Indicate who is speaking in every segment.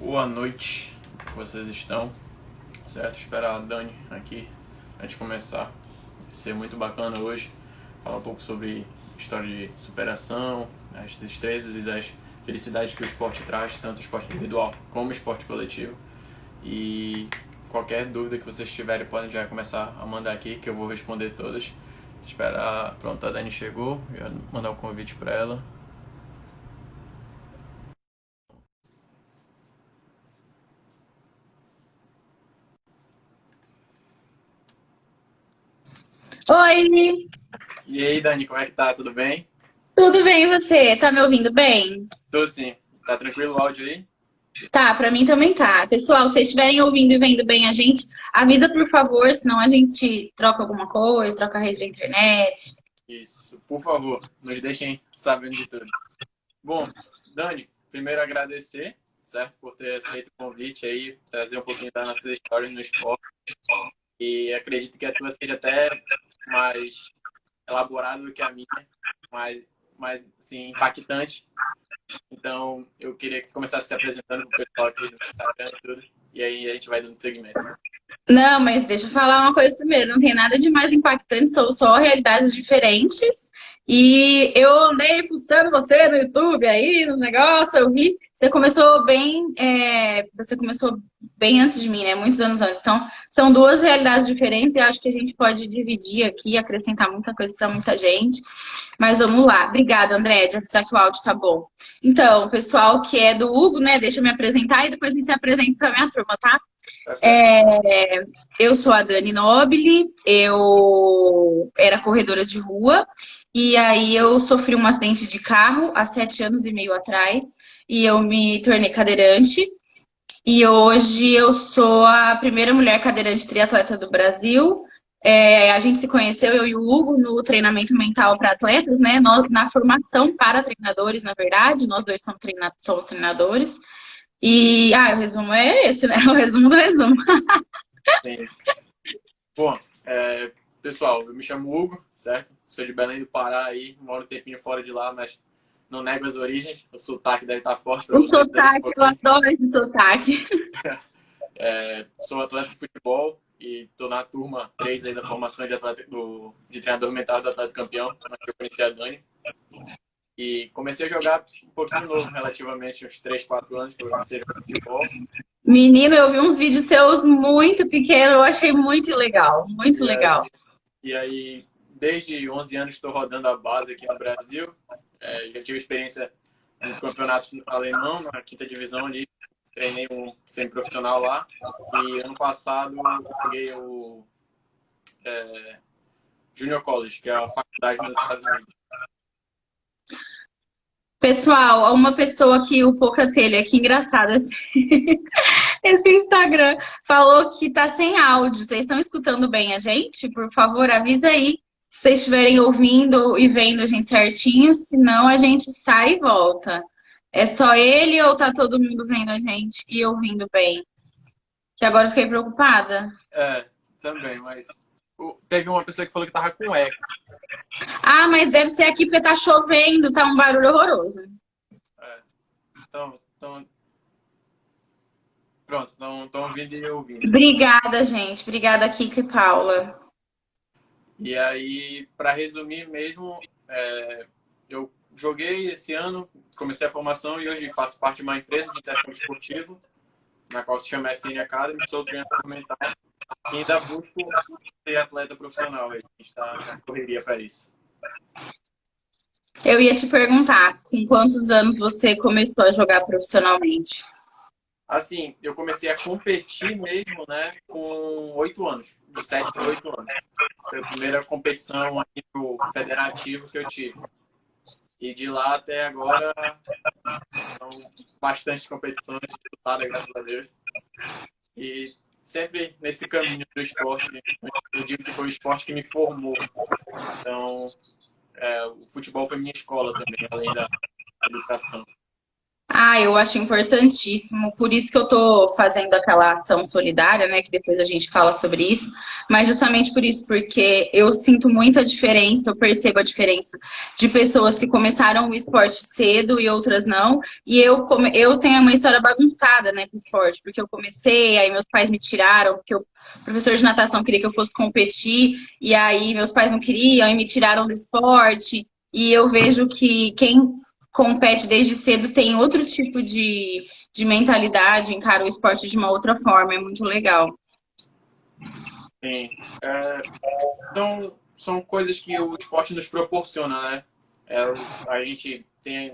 Speaker 1: Boa noite, como vocês estão? Certo? Esperar a Dani aqui antes de começar. Vai ser muito bacana hoje falar um pouco sobre história de superação, as destrezas e das felicidades que o esporte traz, tanto o esporte individual como o esporte coletivo. E qualquer dúvida que vocês tiverem podem já começar a mandar aqui que eu vou responder todas. Esperar, pronto, a Dani chegou, já mandar o convite para ela.
Speaker 2: Oi,
Speaker 1: E aí, Dani, como é que tá? Tudo bem?
Speaker 2: tudo bem e você? Tá me ouvindo bem?
Speaker 1: Tô sim. Tá tranquilo o áudio aí?
Speaker 2: Tá, pra mim também tá. Pessoal, se vocês estiverem ouvindo e vendo bem a gente, avisa por favor, senão a gente troca alguma coisa, troca a rede da internet.
Speaker 1: Isso, por favor, nos deixem sabendo de tudo. Bom, Dani, primeiro agradecer, certo, por ter aceito o convite aí, trazer um pouquinho das nossas histórias no esporte. E acredito que a tua seja até mais elaborada do que a minha, mais assim, impactante. Então, eu queria que tu começasse se apresentando para o pessoal aqui do Instagram e tudo. E aí a gente vai dando segmento.
Speaker 2: Não, mas deixa eu falar uma coisa primeiro. Não tem nada de mais impactante, são só realidades diferentes. E eu andei fuçando você no YouTube aí, nos negócios, eu vi. Você começou bem antes de mim, né? Muitos anos antes. Então, são duas realidades diferentes e acho que a gente pode dividir aqui, acrescentar muita coisa para muita gente. Mas vamos lá. Obrigada, André, de avisar que o áudio tá bom. Então, o pessoal que é do Hugo, né? Deixa eu me apresentar e depois a gente se apresenta para minha turma, tá?
Speaker 1: Tá certo.
Speaker 2: Eu sou a Dani Nobile, eu era corredora de rua e aí eu sofri um acidente de carro há 7 anos e meio atrás e eu me tornei cadeirante. E hoje eu sou a primeira mulher cadeirante triatleta do Brasil. A gente se conheceu, eu e o Hugo, no treinamento mental para atletas, né? Na formação para treinadores, na verdade, nós dois somos treinadores. E o resumo é esse, né? O resumo do resumo.
Speaker 1: Sim. Bom, pessoal, eu me chamo Hugo, certo? Sou de Belém do Pará aí, moro um tempinho fora de lá, mas não nego as origens. O sotaque deve estar forte para
Speaker 2: O
Speaker 1: vocês aí um
Speaker 2: sotaque, eu
Speaker 1: pouquinho.
Speaker 2: adoro esse sotaque.
Speaker 1: Sou atleta de futebol e estou na turma 3 aí da formação de atleta de treinador mental do atleta campeão, onde eu conheci a Dani. E comecei a jogar um pouquinho novo, relativamente, uns 3, 4 anos que eu comecei a jogar futebol.
Speaker 2: Menino, eu vi uns vídeos seus muito pequenos, eu achei muito legal, muito
Speaker 1: E
Speaker 2: legal.
Speaker 1: aí, desde 11 anos estou rodando a base aqui no Brasil. Já tive experiência no campeonato alemão, na quinta divisão ali. Treinei um semiprofissional lá. E ano passado eu peguei o Junior College, que é a faculdade nos Estados Unidos.
Speaker 2: Pessoal, uma pessoa que o Pouca Telha, que engraçado esse Instagram, falou que tá sem áudio. Vocês estão escutando bem a gente? Por favor, avisa aí se vocês estiverem ouvindo e vendo a gente certinho, senão a gente sai e volta. É só ele ou tá todo mundo vendo a gente e ouvindo bem? Que agora eu fiquei preocupada.
Speaker 1: É, também, mas teve uma pessoa que falou que tava com eco.
Speaker 2: Ah, mas deve ser aqui porque tá chovendo, tá um barulho horroroso.
Speaker 1: É, então, pronto, estão ouvindo e ouvindo.
Speaker 2: Obrigada, gente. Obrigada, Kika e Paula.
Speaker 1: E aí, para resumir mesmo, eu joguei esse ano, comecei a formação e hoje faço parte de uma empresa de intercâmbio esportivo, na qual se chama FN Academy, sou treinador mental e ainda busco ser atleta profissional. A gente está na correria para isso.
Speaker 2: Eu ia te perguntar, com quantos anos você começou a jogar profissionalmente?
Speaker 1: Assim, eu comecei a competir mesmo, né, com 8 anos, de 7 para 8 anos. Foi a primeira competição aqui pro federativo que eu tive. E de lá até agora são bastante competições disputadas, graças a Deus. E sempre nesse caminho do esporte, eu digo que foi o esporte que me formou. Então, o futebol foi minha escola também, além da educação.
Speaker 2: Ah, eu acho importantíssimo, por isso que eu tô fazendo aquela ação solidária, né? Que depois a gente fala sobre isso, mas justamente por isso, porque eu sinto muita diferença, eu percebo a diferença de pessoas que começaram o esporte cedo e outras não. E eu tenho uma história bagunçada, né, com o esporte, porque eu comecei, aí meus pais me tiraram, porque o professor de natação queria que eu fosse competir, e aí meus pais não queriam e me tiraram do esporte. E eu vejo que quem compete desde cedo tem outro tipo de mentalidade, encara o esporte de uma outra forma, é muito legal.
Speaker 1: Sim. São coisas que o esporte nos proporciona, né? A gente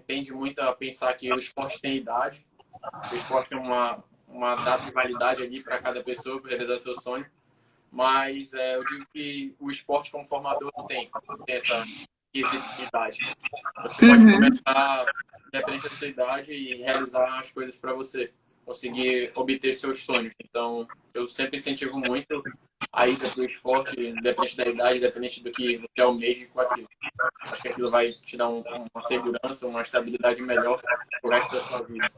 Speaker 1: tende muito a pensar que o esporte tem idade, o esporte tem uma data de validade ali para cada pessoa para realizar seu sonho, mas eu digo que o esporte como formador não tem essa quesito de idade. Você pode
Speaker 2: Uhum.
Speaker 1: começar, independente da sua idade, e realizar as coisas para você, conseguir obter seus sonhos. Então, eu sempre incentivo muito a ida para o esporte, independente da idade, independente do que você almeje com aquilo. Acho que aquilo vai te dar uma segurança, uma estabilidade melhor pro resto da sua vida.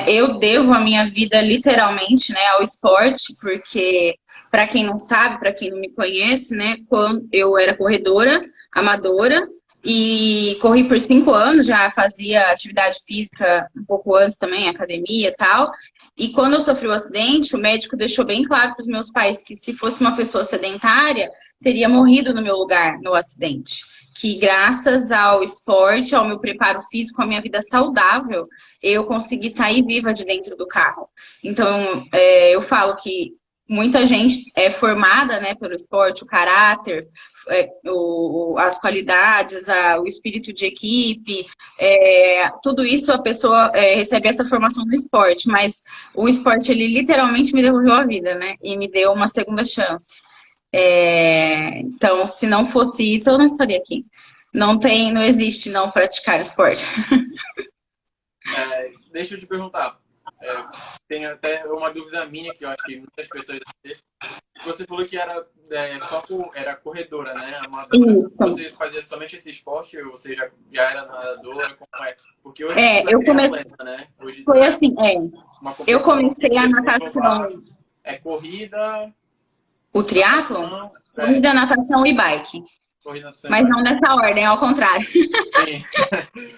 Speaker 2: Eu devo a minha vida literalmente, né, ao esporte, porque para quem não sabe, para quem não me conhece, né, quando eu era corredora amadora e corri por 5 anos, já fazia atividade física um pouco antes também, academia e tal. E quando eu sofri o acidente, o médico deixou bem claro para os meus pais que se fosse uma pessoa sedentária, teria morrido no meu lugar no acidente. Que graças ao esporte, ao meu preparo físico, à minha vida saudável, eu consegui sair viva de dentro do carro. Então, eu falo que muita gente é formada, né, pelo esporte, o caráter, as qualidades, o espírito de equipe, tudo isso a pessoa recebe essa formação no esporte, mas o esporte, ele literalmente me devolveu a vida, né, e me deu uma segunda chance. Então, se não fosse isso, eu não estaria aqui. Não existe não praticar esporte.
Speaker 1: Deixa eu te perguntar. Tem até uma dúvida minha que eu acho que muitas pessoas devem ter. Você falou que era corredora, né? Amadora.
Speaker 2: Isso.
Speaker 1: Você fazia somente esse esporte ou você já era nadadora? Como é? Porque hoje tudo é
Speaker 2: Eu comecei,
Speaker 1: triatleta, né? Hoje
Speaker 2: foi assim,
Speaker 1: uma
Speaker 2: eu
Speaker 1: competição que
Speaker 2: comecei a
Speaker 1: você tentou
Speaker 2: natação,
Speaker 1: vá é corrida,
Speaker 2: o triatlon,
Speaker 1: natação,
Speaker 2: corrida, natação e bike.
Speaker 1: corrida, natação e
Speaker 2: Mas
Speaker 1: bike.
Speaker 2: não nessa ordem, ao contrário.
Speaker 1: Sim, sim.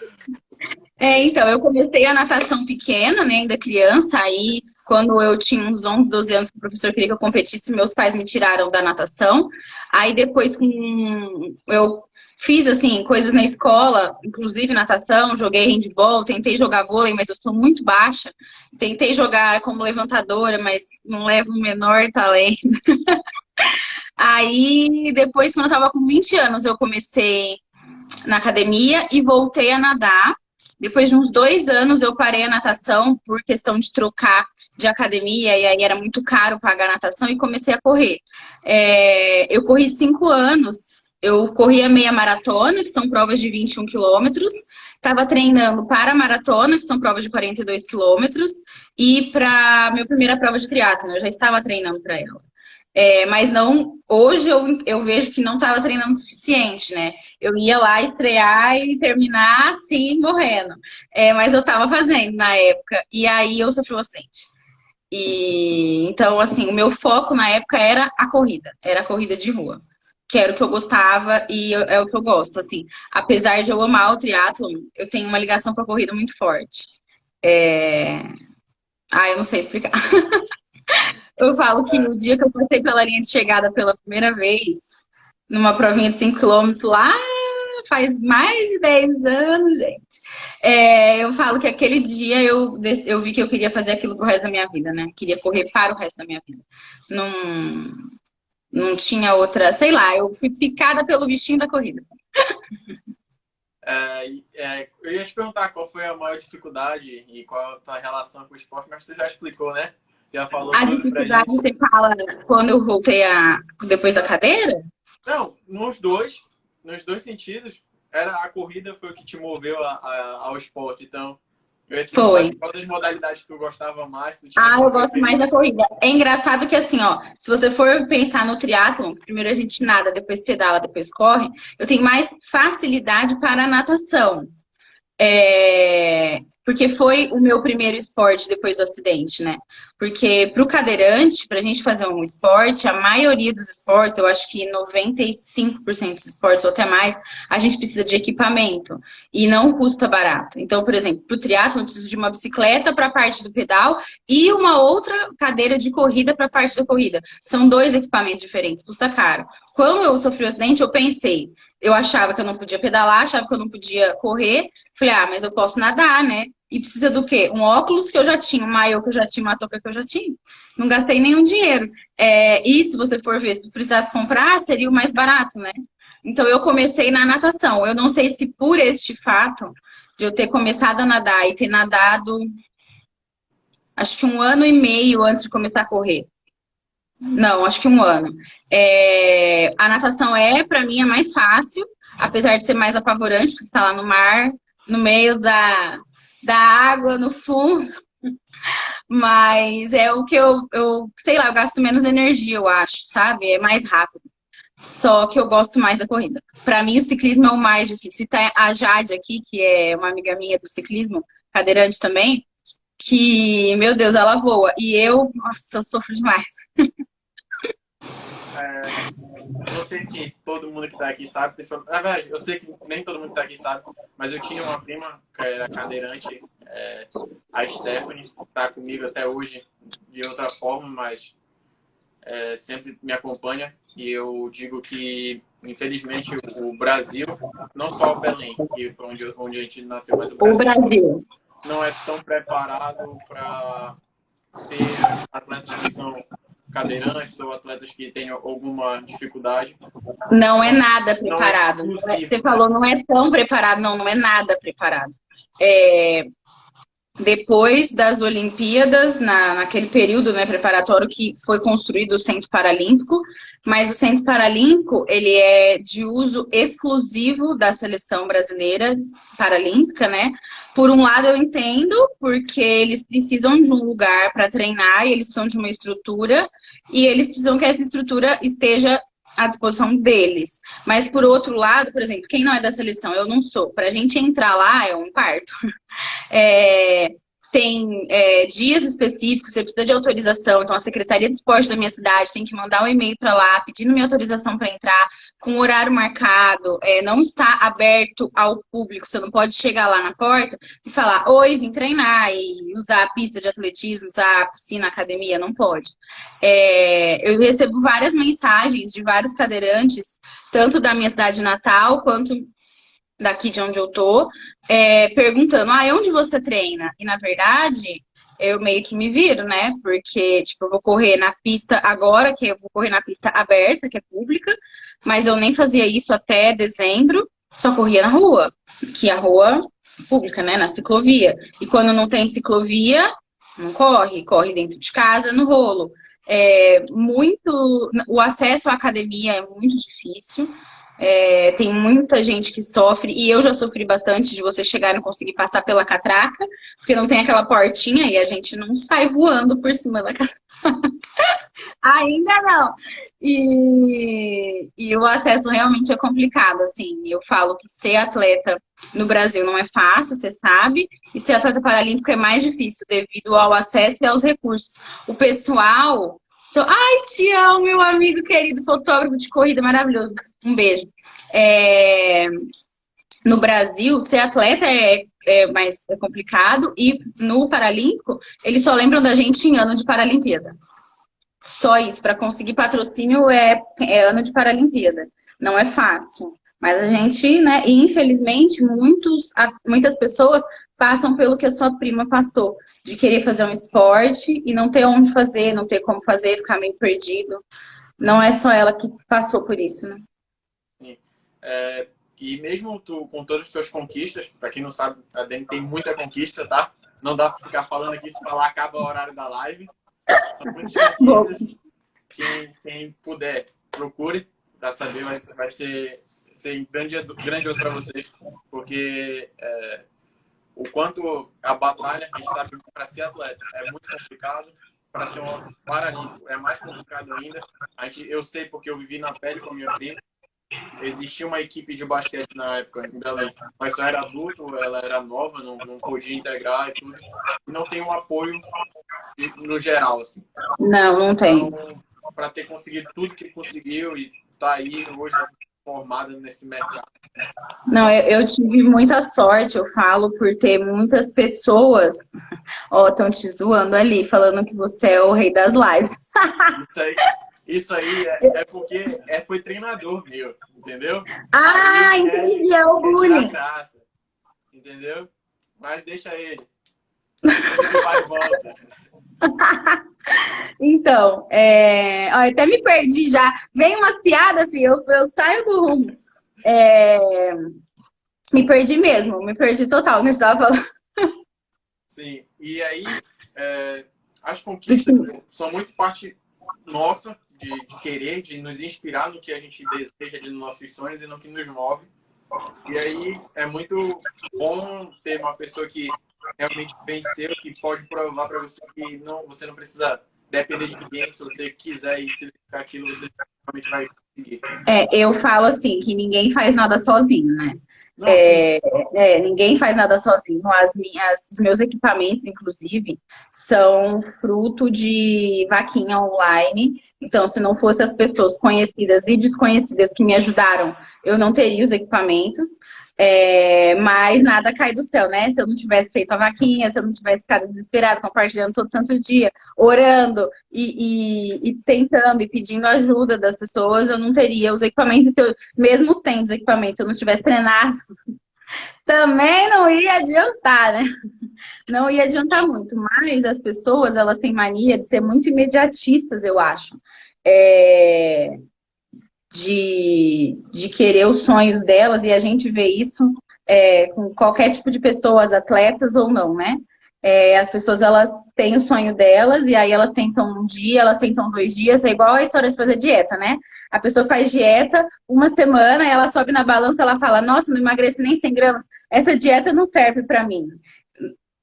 Speaker 2: Então, eu comecei a natação pequena, né, ainda criança, aí quando eu tinha uns 11, 12 anos, o professor queria que eu competisse, meus pais me tiraram da natação. Aí depois eu fiz assim coisas na escola, inclusive natação, joguei handball, tentei jogar vôlei, mas eu sou muito baixa. Tentei jogar como levantadora, mas não levo o menor talento. Aí depois, quando eu tava com 20 anos, eu comecei na academia e voltei a nadar. Depois de uns 2 anos, eu parei a natação por questão de trocar de academia, e aí era muito caro pagar natação, e comecei a correr. Eu corri 5 anos, eu corri a meia maratona, que são provas de 21 quilômetros, estava treinando para a maratona, que são provas de 42 quilômetros, e para a minha primeira prova de triatlo, eu já estava treinando para ela. Mas não, hoje eu vejo que não estava treinando o suficiente, né? Eu ia lá estrear e terminar assim, morrendo. Mas eu estava fazendo na época, e aí eu sofri um acidente. E então, assim, o meu foco na época era a corrida de rua, que era o que eu gostava e é o que eu gosto, assim. Apesar de eu amar o triatlon, eu tenho uma ligação com a corrida muito forte. É... eu não sei explicar. Eu falo que o dia que eu passei pela linha de chegada pela primeira vez, numa provinha de 5 quilômetros lá, faz mais de 10 anos, gente. Eu falo que aquele dia eu vi que eu queria fazer aquilo pro resto da minha vida, né? Queria correr para o resto da minha vida. Não, não tinha outra, sei lá, eu fui picada pelo bichinho da corrida.
Speaker 1: Eu ia te perguntar qual foi a maior dificuldade e qual a tua relação com o esporte, mas você já explicou, né? Já falou
Speaker 2: A
Speaker 1: tudo pra
Speaker 2: dificuldade,
Speaker 1: gente.
Speaker 2: você fala, quando eu voltei depois da cadeira?
Speaker 1: Não, nos dois sentidos, a corrida foi o que te moveu ao esporte. Então, eu ia te perguntar
Speaker 2: Foi.
Speaker 1: de qual das modalidades tu gostava mais, tu tinha
Speaker 2: Eu
Speaker 1: uma
Speaker 2: gosto mais da
Speaker 1: preferida.
Speaker 2: corrida. É engraçado que assim, ó, se você for pensar no triatlon, primeiro a gente nada, depois pedala, depois corre, eu tenho mais facilidade para a natação. Porque foi o meu primeiro esporte depois do acidente, né? Porque para o cadeirante, para a gente fazer um esporte, a maioria dos esportes, eu acho que 95% dos esportes ou até mais, a gente precisa de equipamento e não custa barato. Então, por exemplo, para o triatlo, eu preciso de uma bicicleta para a parte do pedal e uma outra cadeira de corrida para a parte da corrida. São dois equipamentos diferentes, custa caro. Quando eu sofri o acidente, eu pensei, eu achava que eu não podia pedalar, achava que eu não podia correr. Falei, mas eu posso nadar, né? E precisa do quê? Um óculos que eu já tinha, um maiô que eu já tinha, uma touca que eu já tinha. Não gastei nenhum dinheiro. E se você for ver, se precisasse comprar, seria o mais barato, né? Então eu comecei na natação. Eu não sei se por este fato de eu ter começado a nadar e ter nadado, acho que 1 ano e meio antes de começar a correr. Não, acho que 1 ano. A natação para mim, é mais fácil, apesar de ser mais apavorante, porque você está lá no mar, no meio da água, no fundo. Mas é o que sei lá, eu gasto menos energia, eu acho, sabe? É mais rápido. Só que eu gosto mais da corrida. Para mim, o ciclismo é o mais difícil. E tá a Jade aqui, que é uma amiga minha do ciclismo, cadeirante também, que, meu Deus, ela voa. E eu, nossa, eu sofro demais.
Speaker 1: Não sei se todo mundo que tá aqui sabe, na verdade, eu sei que nem todo mundo que tá aqui sabe, mas eu tinha uma prima que era cadeirante, a Stephanie, tá comigo até hoje de outra forma, mas sempre me acompanha. E eu digo que, infelizmente, o Brasil, não só o Belém, que foi onde a gente nasceu, mas o
Speaker 2: O
Speaker 1: Brasil
Speaker 2: Brasil.
Speaker 1: não é tão preparado para ter atletas que são cadeirantes ou atletas que têm alguma dificuldade.
Speaker 2: Não é nada
Speaker 1: Não é
Speaker 2: preparado. Você
Speaker 1: inclusivo, né?
Speaker 2: falou, não é tão preparado. Não, não é nada preparado. É, Depois das Olimpíadas, naquele período, né, preparatório que foi construído o Centro Paralímpico, mas o Centro Paralímpico ele é de uso exclusivo da seleção brasileira paralímpica, né? Por um lado eu entendo, porque eles precisam de um lugar para treinar e eles precisam de uma estrutura e eles precisam que essa estrutura esteja à disposição deles. Mas por outro lado, por exemplo, quem não é da seleção, eu não sou. Para a gente entrar lá é um parto. É, tem dias específicos, você precisa de autorização. Então, a Secretaria de Esporte da minha cidade tem que mandar um e-mail para lá pedindo minha autorização para entrar, com horário marcado. Não está aberto ao público. Você não pode chegar lá na porta e falar: oi, vim treinar e usar a pista de atletismo, usar a piscina, a academia. Não pode. Eu recebo várias mensagens de vários cadeirantes, tanto da minha cidade natal quanto daqui de onde eu tô, perguntando, onde você treina? E na verdade, eu meio que me viro, né? Porque, tipo, eu vou correr na pista agora, que eu vou correr na pista aberta, que é pública, mas eu nem fazia isso até dezembro, só corria na rua, que é a rua pública, né? Na ciclovia. E quando não tem ciclovia, não corre, corre dentro de casa, no rolo. O acesso à academia é muito difícil. Tem muita gente que sofre, e eu já sofri bastante de você chegar e não conseguir passar pela catraca, porque não tem aquela portinha e a gente não sai voando por cima da catraca. Ainda não. E o acesso realmente é complicado, assim. Eu falo que ser atleta no Brasil não é fácil, você sabe, e ser atleta paralímpico é mais difícil devido ao acesso e aos recursos. O pessoal. Ai, te amo, meu amigo querido, fotógrafo de corrida maravilhoso. Um beijo. No Brasil, ser atleta mais complicado, e no Paralímpico, eles só lembram da gente em ano de Paralimpíada. Só isso, para conseguir patrocínio é ano de Paralimpíada. Não é fácil. Mas a gente, né, e infelizmente, muitas pessoas passam pelo que a sua prima passou, de querer fazer um esporte e não ter onde fazer, não ter como fazer, ficar meio perdido. Não é só ela que passou por isso, né?
Speaker 1: Sim. E mesmo tu, com todas as tuas conquistas, para quem não sabe, a Dani tem muita conquista, tá? Não dá para ficar falando aqui, se falar acaba o horário da live. São muitas conquistas. Quem puder, procure para saber, vai ser grandioso para vocês, porque o quanto a batalha, a gente sabe que para ser atleta é muito complicado, para ser um paralímpico é mais complicado ainda. Eu sei porque eu vivi na pele com a minha prima, existia uma equipe de basquete na época em Belém, mas só era adulto, ela era nova, não podia integrar e tudo. E não tem um apoio no geral, assim.
Speaker 2: Não, não
Speaker 1: Então,
Speaker 2: tem.
Speaker 1: para ter conseguido tudo que conseguiu e tá aí hoje formada nesse mercado.
Speaker 2: Não, eu tive muita sorte, eu falo, por ter muitas pessoas, ó, estão te zoando ali, falando que você é o rei das lives.
Speaker 1: Isso aí, isso aí é porque foi treinador meu, entendeu?
Speaker 2: Ah,
Speaker 1: Aí
Speaker 2: entendi, é o
Speaker 1: quer tirar
Speaker 2: bullying.
Speaker 1: graça, entendeu? Mas deixa ele. Ele vai e volta.
Speaker 2: Então, ó, eu até me perdi já. Vem umas piadas, filho, eu saio do rumo. É, me perdi mesmo, me perdi total, não estava falando
Speaker 1: Sim, e aí as
Speaker 2: do
Speaker 1: conquistas
Speaker 2: que...
Speaker 1: são muito parte nossa de querer, de nos inspirar no que a gente deseja ali nos nossos sonhos e no que nos move. E aí é muito bom ter uma pessoa que realmente venceu, que pode provar para você que você não precisa depender de ninguém. Se você quiser e se dedicar aquilo, você realmente vai conseguir.
Speaker 2: Eu falo assim, que ninguém faz nada sozinho, né?
Speaker 1: Não, sim,
Speaker 2: Ninguém faz nada sozinho. Os meus equipamentos, inclusive, são fruto de vaquinha online. Então, se não fossem as pessoas conhecidas e desconhecidas que me ajudaram, eu não teria os equipamentos. Mas nada cai do céu, né? Se eu não tivesse feito a vaquinha, se eu não tivesse ficado desesperada, compartilhando todo santo dia, orando e tentando e pedindo ajuda das pessoas, eu não teria os equipamentos. E se eu, mesmo tendo os equipamentos, se eu não tivesse treinado, também não ia adiantar, né? Não ia adiantar muito. Mas as pessoas, elas têm mania de ser muito imediatistas, eu acho. É, de querer os sonhos delas, e a gente vê isso com qualquer tipo de pessoas, atletas ou não, né? As pessoas, elas têm o sonho delas, e aí elas tentam um dia, elas tentam 2 dias, é igual a história de fazer dieta, né? A pessoa faz dieta, uma semana, ela sobe na balança, ela fala, nossa, não emagreci nem 100 gramas, essa dieta não serve para mim.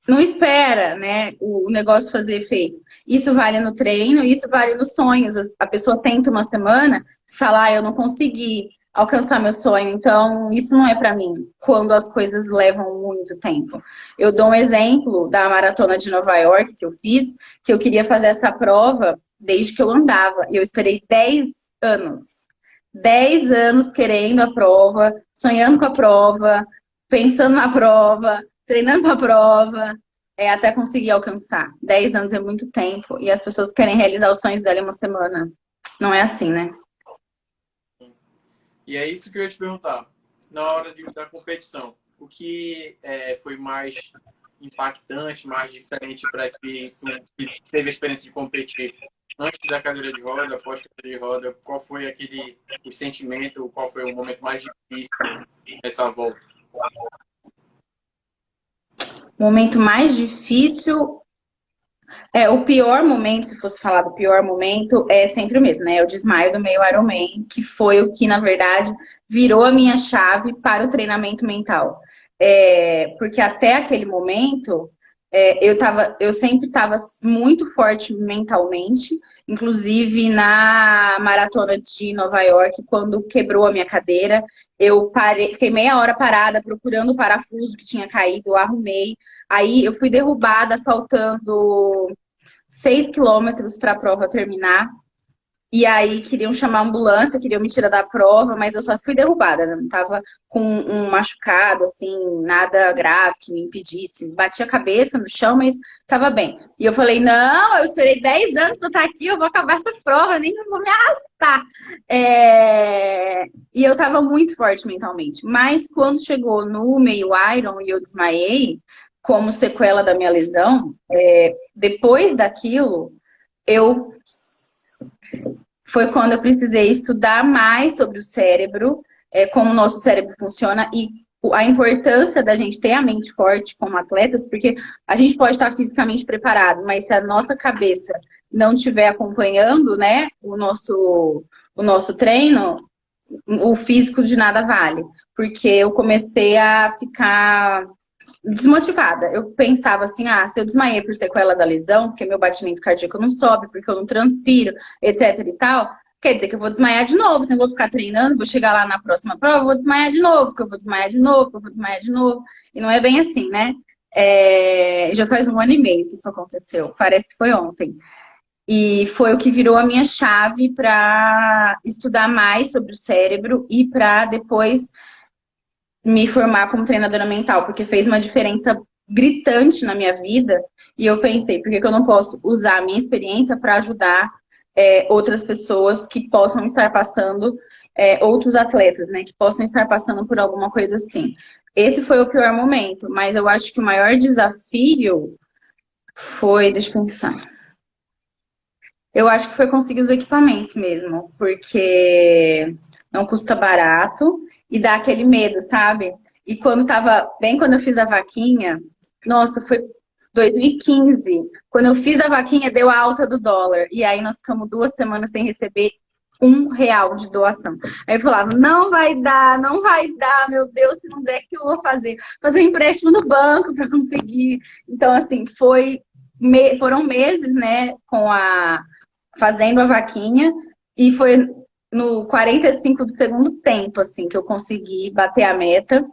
Speaker 2: Não espera, né, o negócio fazer efeito. Isso vale no treino, isso vale nos sonhos. A pessoa tenta uma semana e fala, eu não consegui alcançar meu sonho, então isso não é para mim, quando as coisas levam muito tempo. Eu dou um exemplo da maratona de Nova York que eu fiz, que eu queria fazer essa prova desde que eu andava, e eu esperei 10 anos. 10 anos querendo a prova, sonhando com a prova, pensando na prova, treinando para a prova, até conseguir alcançar. 10 anos é muito tempo e as pessoas querem realizar os sonhos dela em uma semana. Não é assim, né?
Speaker 1: e é isso que eu ia te perguntar. Na hora da competição, o que foi mais impactante, mais diferente para que teve a experiência de competir antes da cadeira de roda, após a cadeira de roda? Qual foi o sentimento, qual foi o momento mais difícil nessa volta?
Speaker 2: O momento mais difícil o pior momento, se fosse falar do pior momento, é sempre o mesmo, né? É o desmaio do meio Ironman, que foi o que, na verdade, virou a minha chave para o treinamento mental. Porque até aquele momento, eu sempre estava muito forte mentalmente, inclusive na maratona de Nova York, quando quebrou a minha cadeira, eu parei, fiquei meia hora parada procurando o parafuso que tinha caído, eu arrumei. Aí eu fui derrubada, faltando 6 quilômetros para a prova terminar. E aí queriam chamar a ambulância, queriam me tirar da prova, mas eu só fui derrubada, né? Não tava com um machucado, assim, nada grave que me impedisse. Bati a cabeça no chão, mas tava bem. E eu falei, não, eu esperei 10 anos pra estar aqui, eu vou acabar essa prova, nem vou me arrastar. E eu tava muito forte mentalmente. Mas quando chegou no meio Iron e eu desmaiei, como sequela da minha lesão, depois daquilo, eu foi quando eu precisei estudar mais sobre o cérebro, como o nosso cérebro funciona e a importância da gente ter a mente forte como atletas, porque a gente pode estar fisicamente preparado, mas se a nossa cabeça não estiver acompanhando, né, o nosso treino, o físico de nada vale. Porque eu comecei a ficar desmotivada. Eu pensava assim, se eu desmaiei por sequela da lesão, porque meu batimento cardíaco não sobe, porque eu não transpiro, etc e tal, quer dizer que eu vou desmaiar de novo, então eu vou ficar treinando, vou chegar lá na próxima prova, eu vou desmaiar de novo, que eu vou desmaiar de novo, que eu vou desmaiar de novo. E não é bem assim, né? Já faz 1 ano e meio que isso aconteceu, parece que foi ontem. E foi o que virou a minha chave para estudar mais sobre o cérebro e para depois me formar como treinadora mental, porque fez uma diferença gritante na minha vida. E eu pensei, por que que eu não posso usar a minha experiência para ajudar outras pessoas que possam estar passando, outros atletas, né, que possam estar passando por alguma coisa assim. Esse foi o pior momento, mas eu acho que o maior desafio foi, deixa eu pensar. Eu acho que foi conseguir os equipamentos mesmo, porque não custa barato e dá aquele medo, sabe? E bem quando eu fiz a vaquinha, nossa, foi 2015. Quando eu fiz a vaquinha, deu a alta do dólar. E aí nós ficamos 2 semanas sem receber R$ 1 de doação. Aí eu falava, não vai dar, não vai dar, meu Deus, se não der, o que eu vou fazer? Fazer um empréstimo no banco para conseguir. Então, assim, foram meses, né, fazendo a vaquinha, e foi no 45 do segundo tempo, assim, que eu consegui bater a meta.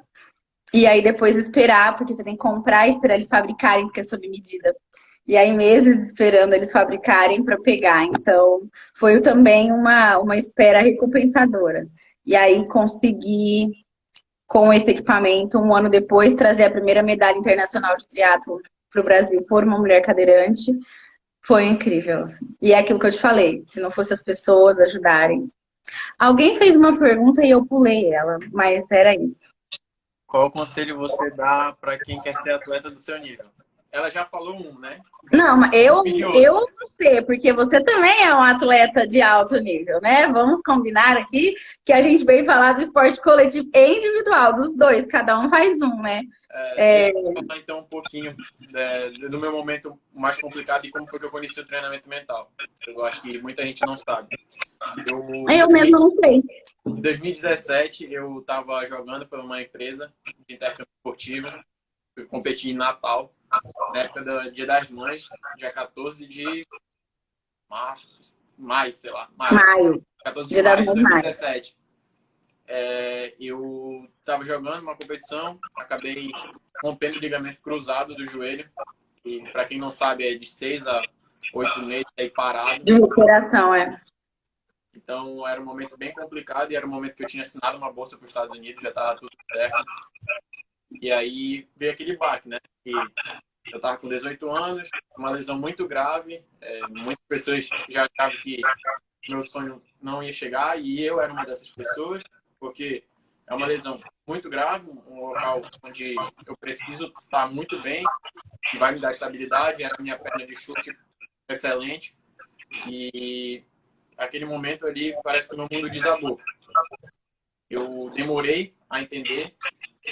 Speaker 2: E aí depois esperar, porque você tem que comprar e esperar eles fabricarem, porque é sob medida. E aí meses esperando eles fabricarem para pegar. Então, foi também uma espera recompensadora. E aí consegui, com esse equipamento, 1 ano depois, trazer a primeira medalha internacional de triatlo para o Brasil por uma mulher cadeirante. Foi incrível, assim. E é aquilo que eu te falei, se não fosse as pessoas ajudarem. Alguém fez uma pergunta e eu pulei ela, mas era isso.
Speaker 1: Qual conselho você dá para quem quer ser atleta do seu nível? Ela já falou um, né?
Speaker 2: Não, mas
Speaker 1: Vamos pedir outro.
Speaker 2: não sei, porque você também é um atleta de alto nível, né? Vamos combinar aqui que a gente veio falar do esporte coletivo e individual, dos dois, cada um faz um, né?
Speaker 1: Deixa eu falar então um pouquinho do meu momento mais complicado e como foi que eu conheci o treinamento mental. Eu acho que muita gente não sabe.
Speaker 2: Eu mesmo não sei.
Speaker 1: Em 2017, eu estava jogando por uma empresa de intercâmbio esportivo. Fui competir em Natal, na época do Dia das Mães, dia 14 de março, maio, sei lá,
Speaker 2: Maio,
Speaker 1: 14 de
Speaker 2: Dia das
Speaker 1: maio de
Speaker 2: Mães, maio.
Speaker 1: 2017. Eu estava jogando uma competição, acabei rompendo o ligamento cruzado do joelho, e para quem não sabe é de 6 a 8 meses aí parado.
Speaker 2: De recuperação, é.
Speaker 1: Então era um momento bem complicado e era um momento que eu tinha assinado uma bolsa para os Estados Unidos, já estava tudo certo. E aí veio aquele baque, né? Que eu estava com 18 anos, uma lesão muito grave, muitas pessoas já achavam que meu sonho não ia chegar e eu era uma dessas pessoas, porque é uma lesão muito grave, um local onde eu preciso estar muito bem, que vai me dar estabilidade, era a minha perna de chute excelente e aquele momento ali parece que o meu mundo desabou. Eu demorei a entender,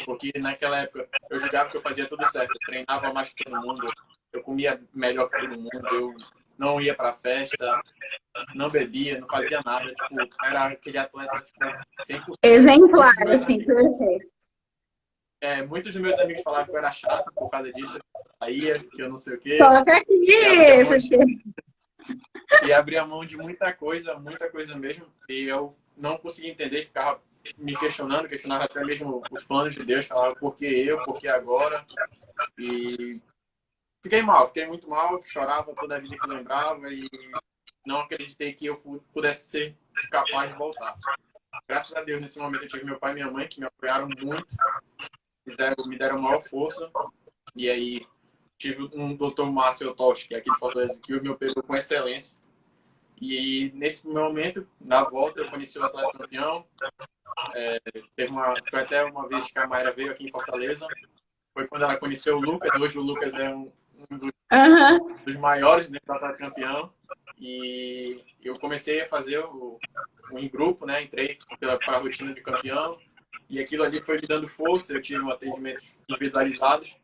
Speaker 1: porque naquela época eu julgava que eu fazia tudo certo, eu treinava mais que todo mundo, eu comia melhor que todo mundo, eu não ia pra festa, não bebia, não fazia nada, tipo, era aquele atleta, tipo, 100%.
Speaker 2: Exemplar, assim, perfeito.
Speaker 1: Muitos dos meus amigos falavam que eu era chato por causa disso, eu saía, que eu não sei o quê,
Speaker 2: Coloca aqui,
Speaker 1: e abria mão de muita coisa mesmo, e eu não conseguia entender, ficava me questionava até mesmo os planos de Deus, falava por que eu, por que agora, e fiquei muito mal, chorava toda a vida que lembrava e não acreditei que eu pudesse ser capaz de voltar. Graças a Deus, nesse momento eu tive meu pai e minha mãe que me apoiaram muito, me deram maior força, e aí tive um doutor Márcio Otoshi, que é aqui de Fortaleza, que me operou com excelência. E nesse momento, na volta, eu conheci o atleta campeão. Foi até uma vez que a Mayra veio aqui em Fortaleza. Foi quando ela conheceu o Lucas. Hoje o Lucas é um dos maiores dentro do atleta campeão. E eu comecei a fazer um em grupo, né? Entrei para a rotina de campeão. E aquilo ali foi me dando força. Eu tive atendimentos individualizados.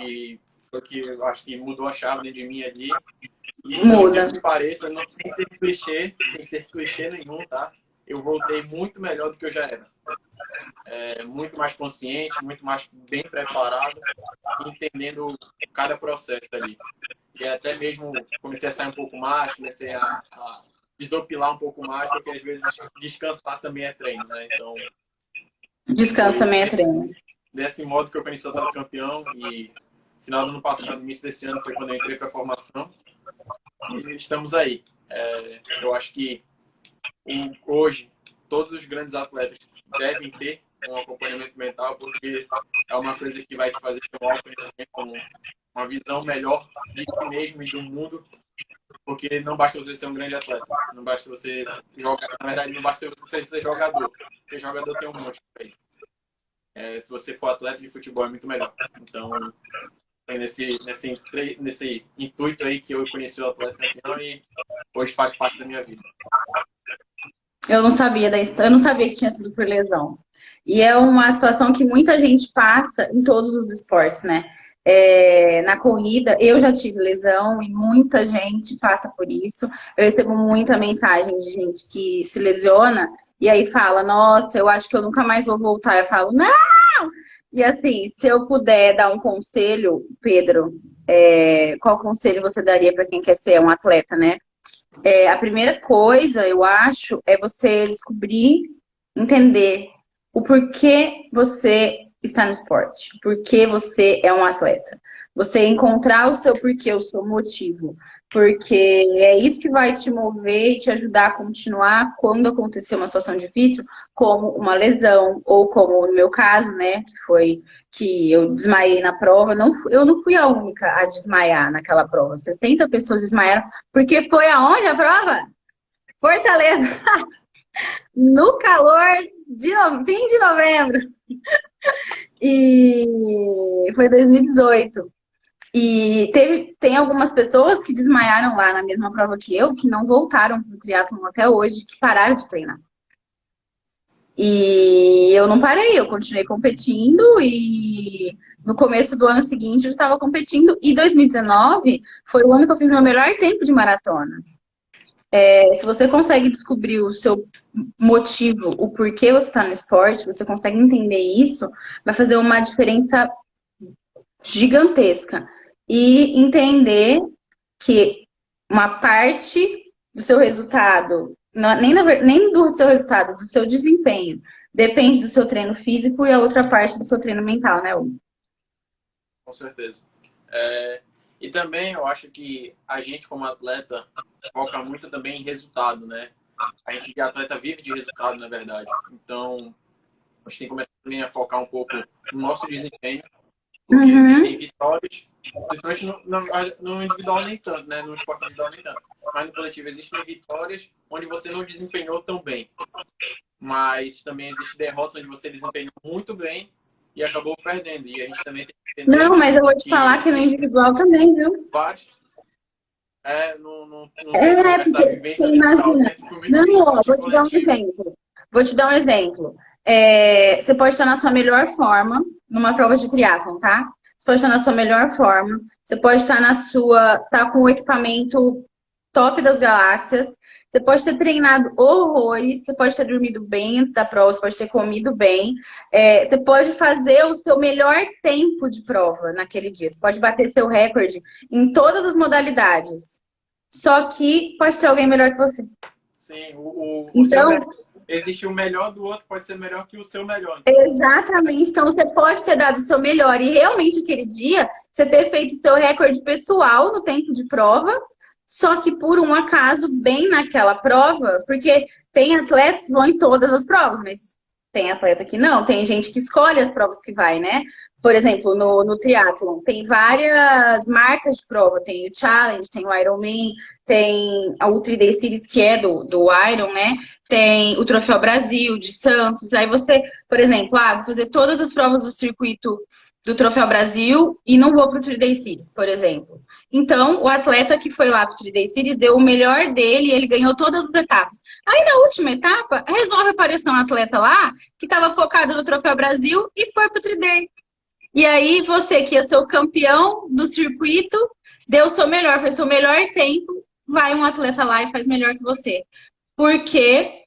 Speaker 1: E foi que eu acho que mudou a chave dentro de mim ali. E pelo que pareça, sem ser clichê nenhum, tá? Eu voltei muito melhor do que eu já era. Muito mais consciente, muito mais bem preparado, entendendo cada processo ali. E até mesmo comecei a sair um pouco mais, comecei a desopilar um pouco mais, porque às vezes descansar também é treino, né? Então,
Speaker 2: Descanso
Speaker 1: foi
Speaker 2: também é treino.
Speaker 1: desse modo que eu conheci o atleta campeão e final do ano passado, início desse ano, foi quando eu entrei para a formação e estamos aí. Eu acho que hoje todos os grandes atletas devem ter um acompanhamento mental, porque é uma coisa que vai te fazer ter um autoconhecimento, uma visão melhor de ti mesmo e do mundo, porque não basta você ser um grande atleta, não basta você jogar, na verdade não basta você ser jogador, porque jogador tem um monte de se você for atleta de futebol é muito melhor. Então, é nesse intuito aí que eu conheci o atleta campeão e hoje faz parte da minha vida.
Speaker 2: Eu não sabia da história, eu não sabia que tinha sido por lesão. E é uma situação que muita gente passa em todos os esportes, né? Na corrida, eu já tive lesão e muita gente passa por isso. Eu recebo muita mensagem de gente que se lesiona e aí fala: Nossa, eu acho que eu nunca mais vou voltar. Eu falo: Não! E assim, se eu puder dar um conselho, Pedro, qual conselho você daria para quem quer ser um atleta, né? A primeira coisa, eu acho, é você descobrir, entender o porquê você está no esporte, por que você é um atleta. Você encontrar o seu porquê, o seu motivo. Porque é isso que vai te mover e te ajudar a continuar quando acontecer uma situação difícil, como uma lesão, ou como no meu caso, né, que foi que eu desmaiei na prova. Eu não fui a única a desmaiar naquela prova. 60 pessoas desmaiaram, porque foi aonde a prova? Fortaleza, no calor de fim de novembro. E foi 2018. E tem algumas pessoas que desmaiaram lá na mesma prova que eu, que não voltaram para o triatlon até hoje, que pararam de treinar. E eu não parei, eu continuei competindo e no começo do ano seguinte eu estava competindo. E 2019 foi o ano que eu fiz meu melhor tempo de maratona. Se você consegue descobrir o seu motivo, o porquê você está no esporte, você consegue entender isso, vai fazer uma diferença gigantesca. E entender que uma parte do seu resultado, nem do seu resultado, do seu desempenho, depende do seu treino físico e a outra parte do seu treino mental, né, Hugo?
Speaker 1: Com certeza. E também eu acho que a gente, como atleta, foca muito também em resultado, né? A gente de atleta vive de resultado, na verdade. Então, a gente tem que começar também a focar um pouco no nosso desempenho, porque existem vitórias, principalmente no individual nem tanto, né? No esporte individual nem tanto. Mas no coletivo existem vitórias onde você não desempenhou tão bem. Mas também existem derrotas onde você desempenhou muito bem e acabou perdendo. E a gente também tem que entender.
Speaker 2: Não, mas eu vou te falar que no individual também, viu?
Speaker 1: Vários. Não tem essa vivência
Speaker 2: você imagina. Não, ó, vou te dar um exemplo. Você pode estar na sua melhor forma numa prova de triatlon, tá? Você pode estar na sua melhor forma. Você pode estar tá com o equipamento top das galáxias. Você pode ter treinado horrores, você pode ter dormido bem antes da prova, você pode ter comido bem. Você pode fazer o seu melhor tempo de prova naquele dia. Você pode bater seu recorde em todas as modalidades. Só que pode ter alguém melhor que você.
Speaker 1: Sim,
Speaker 2: então,
Speaker 1: existe o melhor do outro, pode ser melhor que o seu melhor.
Speaker 2: Exatamente. Então, você pode ter dado o seu melhor. E realmente, aquele dia, você ter feito o seu recorde pessoal no tempo de prova. Só que por um acaso, bem naquela prova, porque tem atletas que vão em todas as provas, mas tem atleta que não, tem gente que escolhe as provas que vai, né? Por exemplo, no triatlon, tem várias marcas de prova, tem o Challenge, tem o Ironman, tem a Ultra Day Series, que é do Iron, né? Tem o Troféu Brasil, de Santos, aí você, por exemplo, vou fazer todas as provas do circuito do Troféu Brasil e não vou para o 3-Day Series, por exemplo. Então, o atleta que foi lá para o 3-Day Series deu o melhor dele e ele ganhou todas as etapas. Aí, na última etapa, resolve aparecer um atleta lá que estava focado no Troféu Brasil e foi para o 3-Day. E aí, você que ia ser o campeão do circuito, deu o seu melhor, fez o seu melhor tempo, vai um atleta lá e faz melhor que você. Por quê?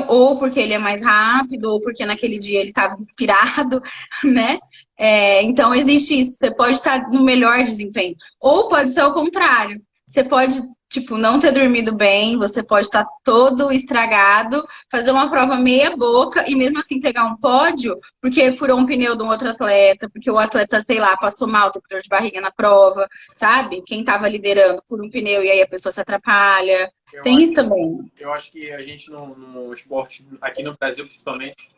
Speaker 2: Ou porque ele é mais rápido, ou porque naquele dia ele estava inspirado, né? Então, existe isso. Você pode estar no melhor desempenho. Ou pode ser o contrário. você pode, tipo, não ter dormido bem, você pode estar todo estragado, fazer uma prova meia boca e mesmo assim pegar um pódio, porque furou um pneu de um outro atleta, porque o atleta, sei lá, passou mal, teve dor de barriga na prova, sabe? Quem tava liderando fura um pneu e aí a pessoa se atrapalha.
Speaker 1: Eu
Speaker 2: Tem
Speaker 1: acho
Speaker 2: isso também.
Speaker 1: Eu acho que a gente no esporte, aqui no Brasil principalmente,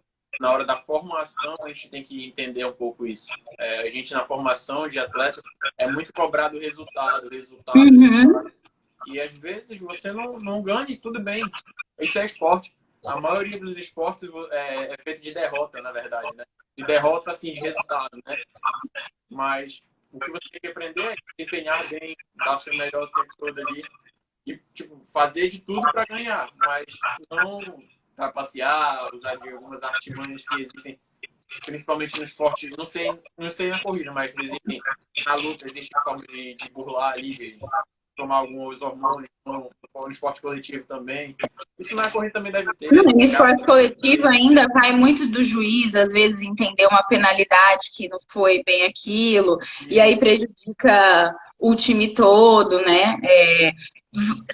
Speaker 1: na hora da formação, a gente tem que entender um pouco isso. A gente na formação de atleta é muito cobrado resultado, resultado,
Speaker 2: Uhum.
Speaker 1: resultado. E às vezes você não ganha e tudo bem. Isso é esporte. A maioria dos esportes é feito de derrota, na verdade, né? De derrota, assim, de resultado, né? Mas o que você tem que aprender é desempenhar bem, dar o seu melhor o tempo todo ali e tipo, fazer de tudo para ganhar, mas não trapacear, usar de algumas artimanhas que existem, principalmente no esporte, não sei na corrida, mas existem na luta, existem formas de burlar ali, de tomar alguns hormônios, no esporte coletivo também. Isso na corrida também deve ter,
Speaker 2: No
Speaker 1: pegar
Speaker 2: esporte
Speaker 1: algumas
Speaker 2: coletivo
Speaker 1: ali.
Speaker 2: ainda vai muito do juiz, às vezes entender uma penalidade que não foi bem aquilo, e
Speaker 1: E,
Speaker 2: aí prejudica o time todo, né?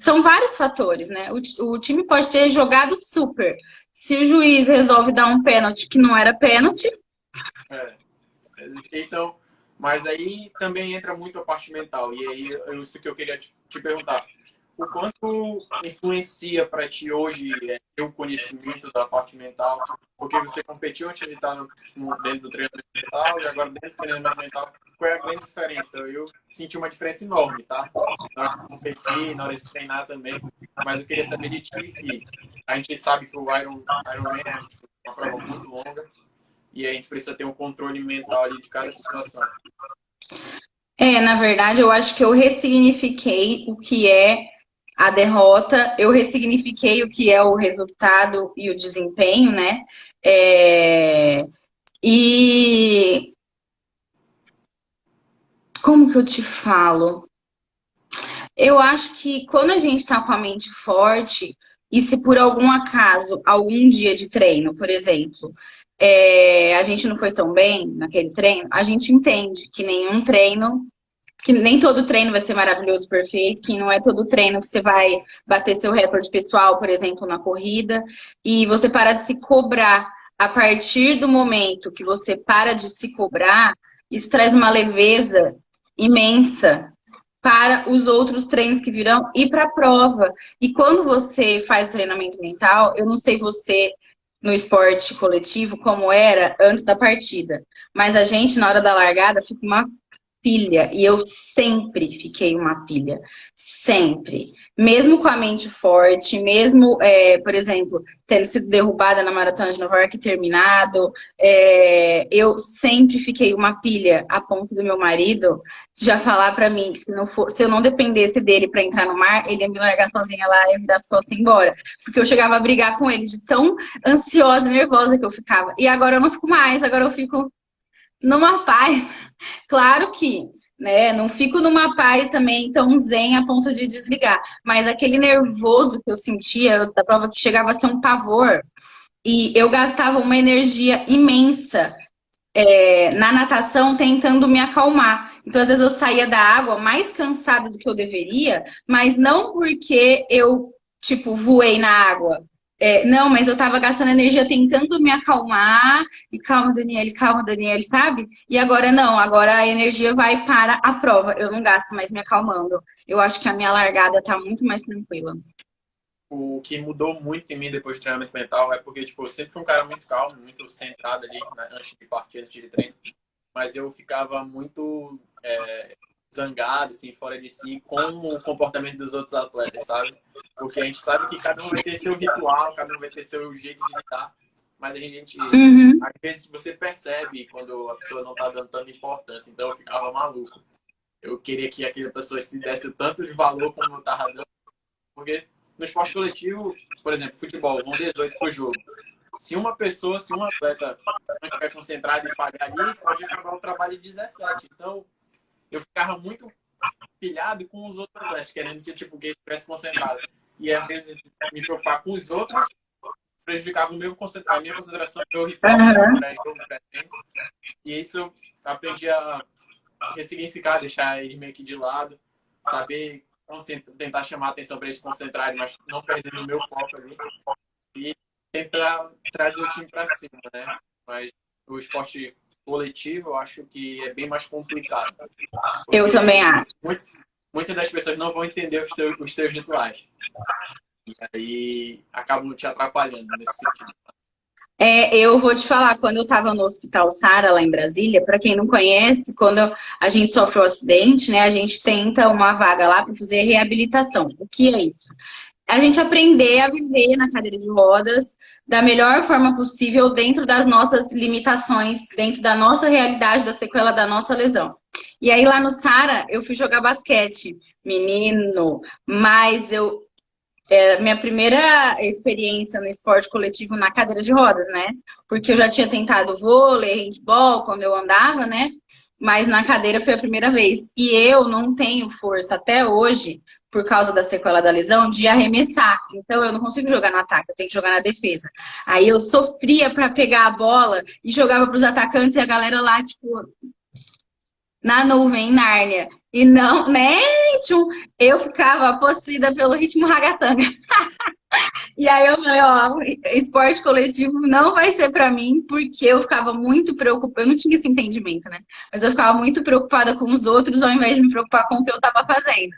Speaker 2: São vários fatores, né? O time pode ter jogado super. Se o juiz resolve dar um pênalti que não era pênalti,
Speaker 1: é, então, mas aí também entra muito a parte mental, e aí isso que eu queria te perguntar. O quanto influencia para ti hoje ter o conhecimento da parte mental? Porque você competiu antes de estar dentro do treinamento mental e agora dentro do treinamento mental, qual é a grande diferença? Eu senti uma diferença enorme, tá? Na hora de competir, na hora de treinar também. Mas eu queria saber de ti que a gente sabe que o Ironman é tipo, uma prova muito longa e a gente precisa ter um controle mental ali de cada situação.
Speaker 2: na verdade, eu acho que eu ressignifiquei o que é a derrota, eu ressignifiquei o que é o resultado e o desempenho, né? É, E como que eu te falo? Eu acho que quando a gente tá com a mente forte, e se por algum acaso, algum dia de treino, por exemplo, a gente não foi tão bem naquele treino, a gente entende que nenhum treino, que nem todo treino vai ser maravilhoso, perfeito, que não é todo treino que você vai bater seu recorde pessoal, por exemplo, na corrida, e você para de se cobrar. A partir do momento que você para de se cobrar, isso traz uma leveza imensa para os outros treinos que virão e para a prova. E quando você faz treinamento mental, eu não sei você no esporte coletivo como era antes da partida, mas a gente na hora da largada fica uma pilha. E eu sempre fiquei uma pilha. Sempre. Mesmo com a mente forte, mesmo, por exemplo, tendo sido derrubada na Maratona de Nova York e terminado, eu sempre fiquei uma pilha a ponto do meu marido já falar pra mim que se eu não dependesse dele pra entrar no mar, ele ia me largar sozinha lá e virar as costas e ir embora. Porque eu chegava a brigar com ele de tão ansiosa e nervosa que eu ficava. E agora eu não fico mais, agora eu fico numa paz. Claro que, né, não fico numa paz também tão zen a ponto de desligar, mas aquele nervoso que eu sentia da prova que chegava a ser um pavor e eu gastava uma energia imensa na natação tentando me acalmar. Então, às vezes eu saía da água mais cansada do que eu deveria, mas não porque eu, tipo, voei na água. Não, mas eu tava gastando energia tentando me acalmar e calma, Daniele, sabe? E agora não, agora a energia vai para a prova. Eu não gasto mais me acalmando. Eu acho que a minha largada tá muito mais tranquila.
Speaker 1: O que mudou muito em mim depois do treinamento mental é porque, tipo, eu sempre fui um cara muito calmo, muito centrado ali, né, antes de partir, antes de treino. Mas eu ficava muito zangado, assim, fora de si, com o comportamento dos outros atletas, sabe? Porque a gente sabe que cada um vai ter seu ritual, cada um vai ter seu jeito de lidar. Mas a gente,
Speaker 2: Uhum.
Speaker 1: às vezes, você percebe quando a pessoa não tá dando tanta importância. Então eu ficava maluco. Eu queria que aquela pessoa se desse o tanto de valor como eu tava dando. Porque no esporte coletivo, por exemplo, futebol, vão 18 por jogo. Se uma pessoa, se um atleta não estiver concentrado e falhar ali, pode acabar o trabalho de 17. Então, eu ficava muito pilhado com os outros atletas, querendo que, tipo, que ele estivesse concentrado. E, às vezes, me preocupar com os outros prejudicava a minha concentração, o meu ritual ali,
Speaker 2: Uhum.
Speaker 1: pré-jogo, pré-treino. E isso eu aprendi a ressignificar, deixar ele meio que de lado, saber Então, assim, tentar chamar a atenção para eles se concentrarem, mas não perdendo o meu foco ali. E tentar trazer o time para cima, né? Mas o esporte coletivo eu acho que é bem mais complicado.
Speaker 2: Eu também
Speaker 1: Porque
Speaker 2: acho.
Speaker 1: muitas das pessoas não vão entender os teus rituais. E aí acabam te atrapalhando nesse sentido.
Speaker 2: Eu vou te falar, quando eu estava no Hospital Sara, lá em Brasília, para quem não conhece, quando a gente sofre um acidente, né, a gente tenta uma vaga lá para fazer reabilitação. O que é isso? A gente aprender a viver na cadeira de rodas da melhor forma possível dentro das nossas limitações, dentro da nossa realidade, da sequela da nossa lesão. E aí lá no Sara, eu fui jogar basquete. Menino, mas minha primeira experiência no esporte coletivo na cadeira de rodas, né? Porque eu já tinha tentado vôlei, handball, quando eu andava, né? Mas na cadeira foi a primeira vez. E eu não tenho força até hoje, por causa da sequela da lesão, de arremessar. Então eu não consigo jogar no ataque, eu tenho que jogar na defesa. Aí eu sofria para pegar a bola e jogava para os atacantes e a galera lá, tipo, na nuvem, em Nárnia. E não, né, tchum, eu ficava possuída pelo ritmo ragatanga. E aí eu falei, ó, esporte coletivo não vai ser pra mim, porque eu ficava muito preocupada, eu não tinha esse entendimento, né? Mas eu ficava muito preocupada com os outros, ao invés de me preocupar com o que eu tava fazendo.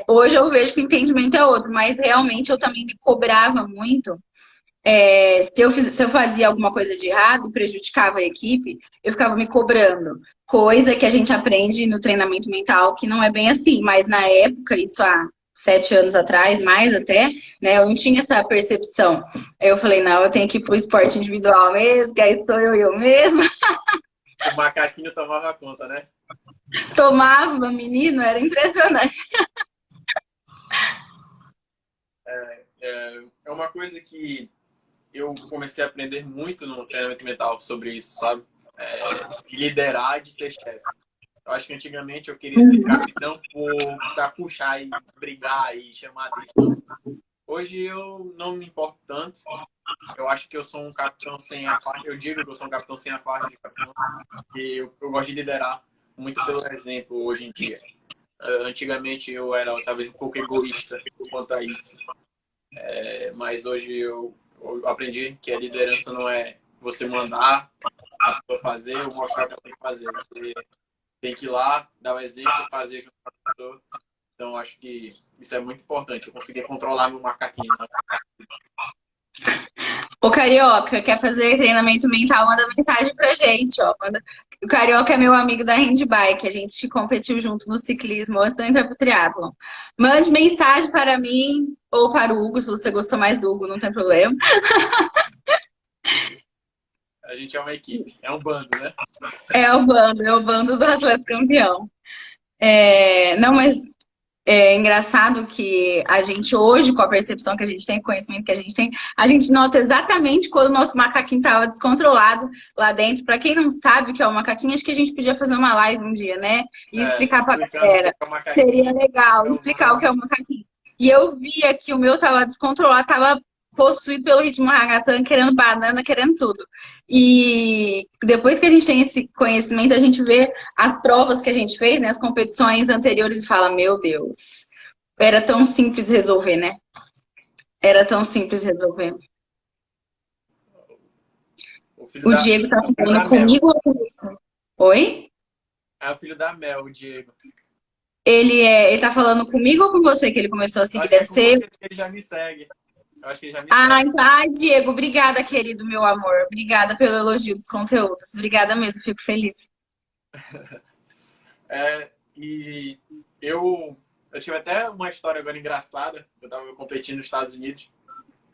Speaker 2: Hoje eu vejo que o entendimento é outro, mas realmente eu também me cobrava muito. Se eu fazia alguma coisa de errado, prejudicava a equipe, eu ficava me cobrando. Coisa que a gente aprende no treinamento mental, que não é bem assim, mas na época, isso há 7 anos atrás, mais até, né, eu não tinha essa percepção. Aí eu falei, não, eu tenho que ir pro esporte individual mesmo, que aí sou eu mesma.
Speaker 1: O macaquinho tomava conta, né?
Speaker 2: Tomava, menino, era impressionante.
Speaker 1: É uma coisa que eu comecei a aprender muito no treinamento mental sobre isso, sabe? De liderar e de ser chefe. Eu acho que antigamente eu queria ser capitão para puxar e brigar e chamar a atenção. Hoje eu não me importo tanto. Eu acho que eu sou um capitão sem a faixa. Eu digo que eu sou um capitão sem a faixa de capitão. Porque eu gosto de liderar muito pelo exemplo hoje em dia. Antigamente eu era talvez um pouco egoísta quanto a isso. Mas hoje eu aprendi que a liderança não é você mandar a pessoa fazer ou mostrar o que ela tem que fazer. Você tem que ir lá, dar o exemplo, fazer junto com a pessoa. Então, acho que isso é muito importante. Eu conseguir controlar meu macaquinho. Né?
Speaker 2: O Carioca quer fazer treinamento mental, manda mensagem pra gente, ó. O Carioca é meu amigo da handbike, a gente competiu junto no ciclismo antes de eu entrar pro triatlon. Mande mensagem para mim ou para o Hugo, se você gostou mais do Hugo, não tem problema.
Speaker 1: A gente é uma equipe, é um bando, né?
Speaker 2: É o bando do atleta campeão. Não, mas é engraçado que a gente hoje, com a percepção que a gente tem, com o conhecimento que a gente nota exatamente quando o nosso macaquinho estava descontrolado lá dentro. Para quem não sabe o que é o macaquinho, acho que a gente podia fazer uma live um dia, né? E explicar para a
Speaker 1: Explicando o que
Speaker 2: galera.
Speaker 1: é o
Speaker 2: Seria
Speaker 1: macaquinho.
Speaker 2: legal
Speaker 1: É
Speaker 2: explicar o que é o
Speaker 1: humano.
Speaker 2: macaquinho. E eu via que o meu estava descontrolado, estava possuído pelo ritmo ragatanga, querendo banana, querendo tudo. E depois que a gente tem esse conhecimento, a gente vê as provas que a gente fez, né, as competições anteriores e fala, meu Deus, era tão simples resolver, né? Era tão simples resolver. O Diego tá
Speaker 1: É o filho da
Speaker 2: falando
Speaker 1: Mel.
Speaker 2: comigo ou com você? Oi?
Speaker 1: É o filho da Mel, o Diego.
Speaker 2: Ele tá falando comigo ou com você que ele começou a
Speaker 1: Eu
Speaker 2: seguir?
Speaker 1: acho que
Speaker 2: Deve
Speaker 1: é com
Speaker 2: ser.
Speaker 1: você que ele já me segue. Eu acho que ele já me segue.
Speaker 2: Então, Diego, obrigada, querido, meu amor. Obrigada pelo elogio dos conteúdos. Obrigada mesmo, fico feliz.
Speaker 1: E eu tive até uma história agora engraçada. Eu estava competindo nos Estados Unidos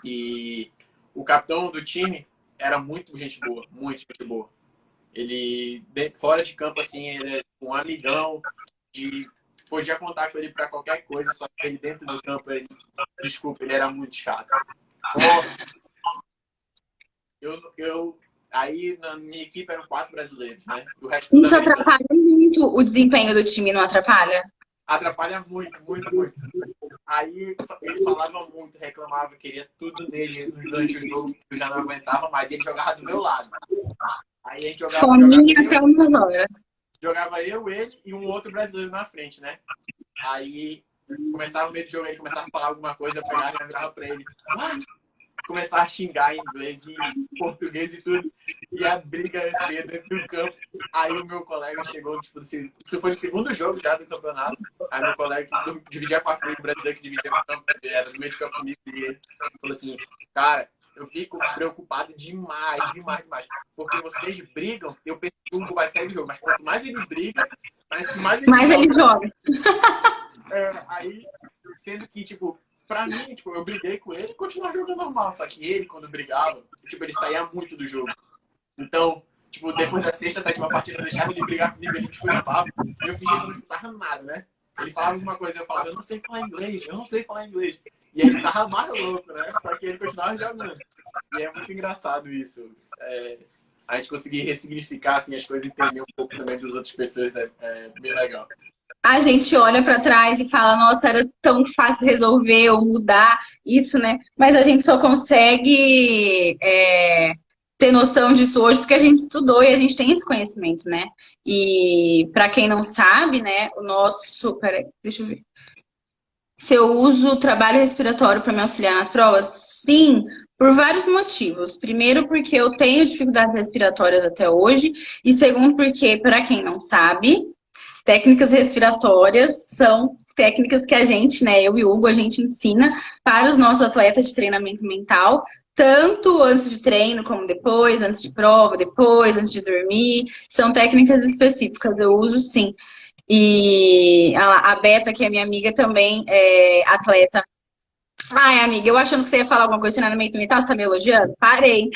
Speaker 1: e o capitão do time era muito gente boa, muito gente boa. Ele, fora de campo, assim, ele é um amigão, de, podia contar com ele para qualquer coisa, só que ele dentro do campo, desculpa, ele era muito chato. Nossa! Aí na minha equipe eram 4 brasileiros, né? O resto tudo
Speaker 2: Isso
Speaker 1: americano.
Speaker 2: atrapalha muito o desempenho do time, não atrapalha?
Speaker 1: Atrapalha muito, muito, muito. Aí ele falava muito, reclamava, queria tudo nele durante o jogo, eu já não aguentava mais. Ele jogava do meu lado. Aí a gente
Speaker 2: Fominha até uma hora.
Speaker 1: jogava eu, ele e um outro brasileiro na frente, né? Aí começava o meio do jogo, ele começava a falar alguma coisa, eu pegava e virava pra ele. Começar a xingar em inglês e português e tudo. E a briga feia dentro do campo. Aí o meu colega chegou, tipo, isso foi no segundo jogo já do campeonato. Aí meu colega que dividia com a comigo, o brasileiro que dividia o campo, que era no meio de campo comigo, e ele falou assim, cara, eu fico preocupado demais, demais, demais. Porque vocês brigam, eu penso que o Hugo vai sair do jogo, mas quanto mais ele briga, parece que mais ele
Speaker 2: Mas ele
Speaker 1: joga.
Speaker 2: joga.
Speaker 1: Aí, sendo que, tipo, pra mim, tipo, eu briguei com ele e continuava jogando normal. Só que ele, quando brigava, tipo, ele saía muito do jogo. Então, tipo, depois da sexta, sétima partida, eu deixava ele brigar comigo, ele me esculhambava. E eu fingia que eu não escutava nada, né? Ele falava alguma coisa, eu falava, eu não sei falar inglês, eu não sei falar inglês. E aí ele ficava mais louco, né? Só que ele continuava jogando. E é muito engraçado isso. A gente conseguir ressignificar assim, as coisas e entender um pouco também das outras pessoas, né? É bem legal.
Speaker 2: A gente olha para trás e fala, nossa, era tão fácil resolver ou mudar isso, né? Mas a gente só consegue ter noção disso hoje porque a gente estudou e a gente tem esse conhecimento, né? E para quem não sabe, né, o nosso. Peraí, deixa eu ver. Se eu uso o trabalho respiratório para me auxiliar nas provas? Sim, por vários motivos. Primeiro, porque eu tenho dificuldades respiratórias até hoje. E segundo, porque, para quem não sabe, técnicas respiratórias são técnicas que a gente, né, eu e o Hugo, a gente ensina para os nossos atletas de treinamento mental, tanto antes de treino como depois, antes de prova, depois, antes de dormir. São técnicas específicas, eu uso sim. E a Beta, que é minha amiga, também é atleta. Ai, amiga, eu achando que você ia falar alguma coisa de treinamento mental, você tá me elogiando? Parei.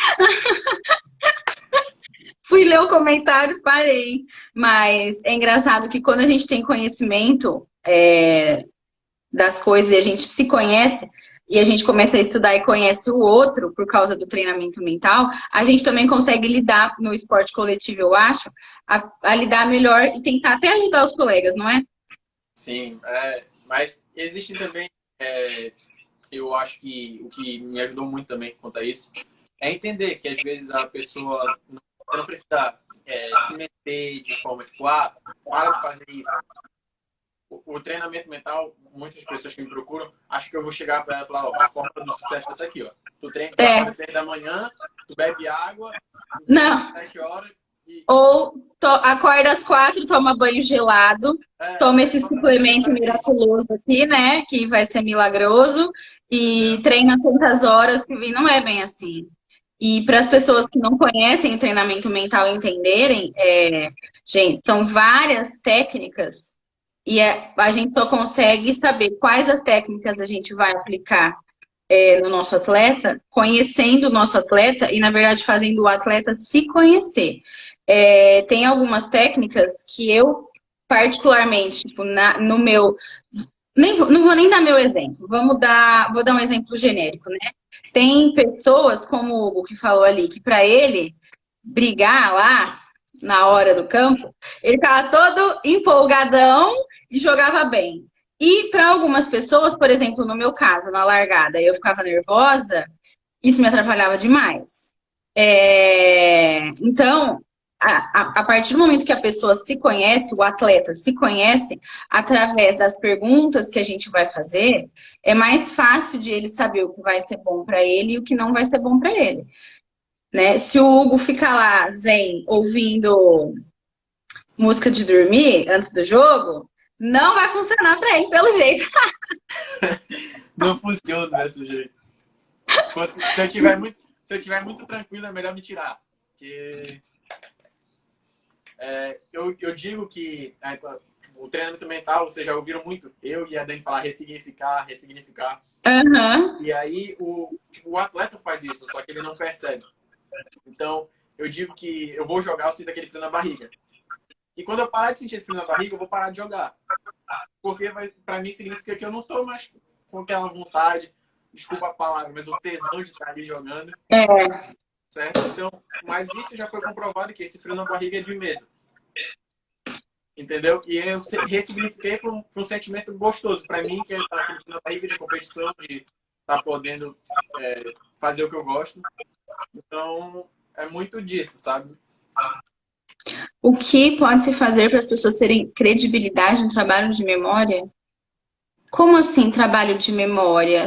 Speaker 2: Fui ler o comentário, parei. Mas é engraçado que quando a gente tem conhecimento das coisas e a gente se conhece, e a gente começa a estudar e conhece o outro por causa do treinamento mental, a gente também consegue lidar no esporte coletivo, eu acho, a lidar melhor e tentar até ajudar os colegas, não é?
Speaker 1: Sim, mas existe também, eu acho que o que me ajudou muito também quanto a isso é entender que às vezes a pessoa não precisa se meter de forma tipo, para de fazer isso. O treinamento mental, muitas pessoas que me procuram, acham que eu vou chegar para ela e falar, ó, a forma do sucesso é essa aqui, ó. Tu treina, tu acorda às 6 da manhã, tu bebe água, tu treina
Speaker 2: Não.
Speaker 1: às 7 horas e...
Speaker 2: Ou acorda às 4, toma banho gelado, toma esse suplemento miraculoso aqui, né? Que vai ser milagroso, e treina tantas horas que não é bem assim. E para as pessoas que não conhecem o treinamento mental entenderem, gente, são várias técnicas e a gente só consegue saber quais as técnicas a gente vai aplicar no nosso atleta, conhecendo o nosso atleta e, na verdade, fazendo o atleta se conhecer. Tem algumas técnicas que eu, particularmente, tipo, no meu. Não vou nem dar meu exemplo, vou dar um exemplo genérico, né? Tem pessoas, como o Hugo que falou ali, que para ele brigar lá na hora do campo, ele ficava todo empolgadão e jogava bem. E para algumas pessoas, por exemplo, no meu caso, na largada, eu ficava nervosa, isso me atrapalhava demais. Então, a partir do momento que a pessoa se conhece, o atleta se conhece, através das perguntas que a gente vai fazer, é mais fácil de ele saber o que vai ser bom para ele e o que não vai ser bom para ele. Né? Se o Hugo ficar lá, zen, ouvindo música de dormir antes do jogo, não vai funcionar para ele, pelo jeito.
Speaker 1: Não funciona desse jeito. Se eu tiver muito tranquilo, é melhor me tirar. Porque eu digo que o treinamento mental, vocês já ouviram muito, eu e a Dani falar ressignificar, ressignificar.
Speaker 2: Uhum.
Speaker 1: E aí o atleta faz isso, só que ele não percebe. Então, eu digo que eu vou jogar, eu sinto aquele frio na barriga. E quando eu parar de sentir esse frio na barriga, eu vou parar de jogar. Porque pra mim significa que eu não tô mais com aquela vontade, desculpa a palavra, mas o tesão de estar ali jogando. Certo? Então, mas isso já foi comprovado que esse frio na barriga é de medo. Entendeu? E eu ressignifiquei para um sentimento gostoso. Para mim, que é aquele frio na barriga de competição, de estar podendo fazer o que eu gosto. Então, é muito disso, sabe?
Speaker 2: O que pode se fazer para as pessoas terem credibilidade no trabalho de memória? Como assim, trabalho de memória?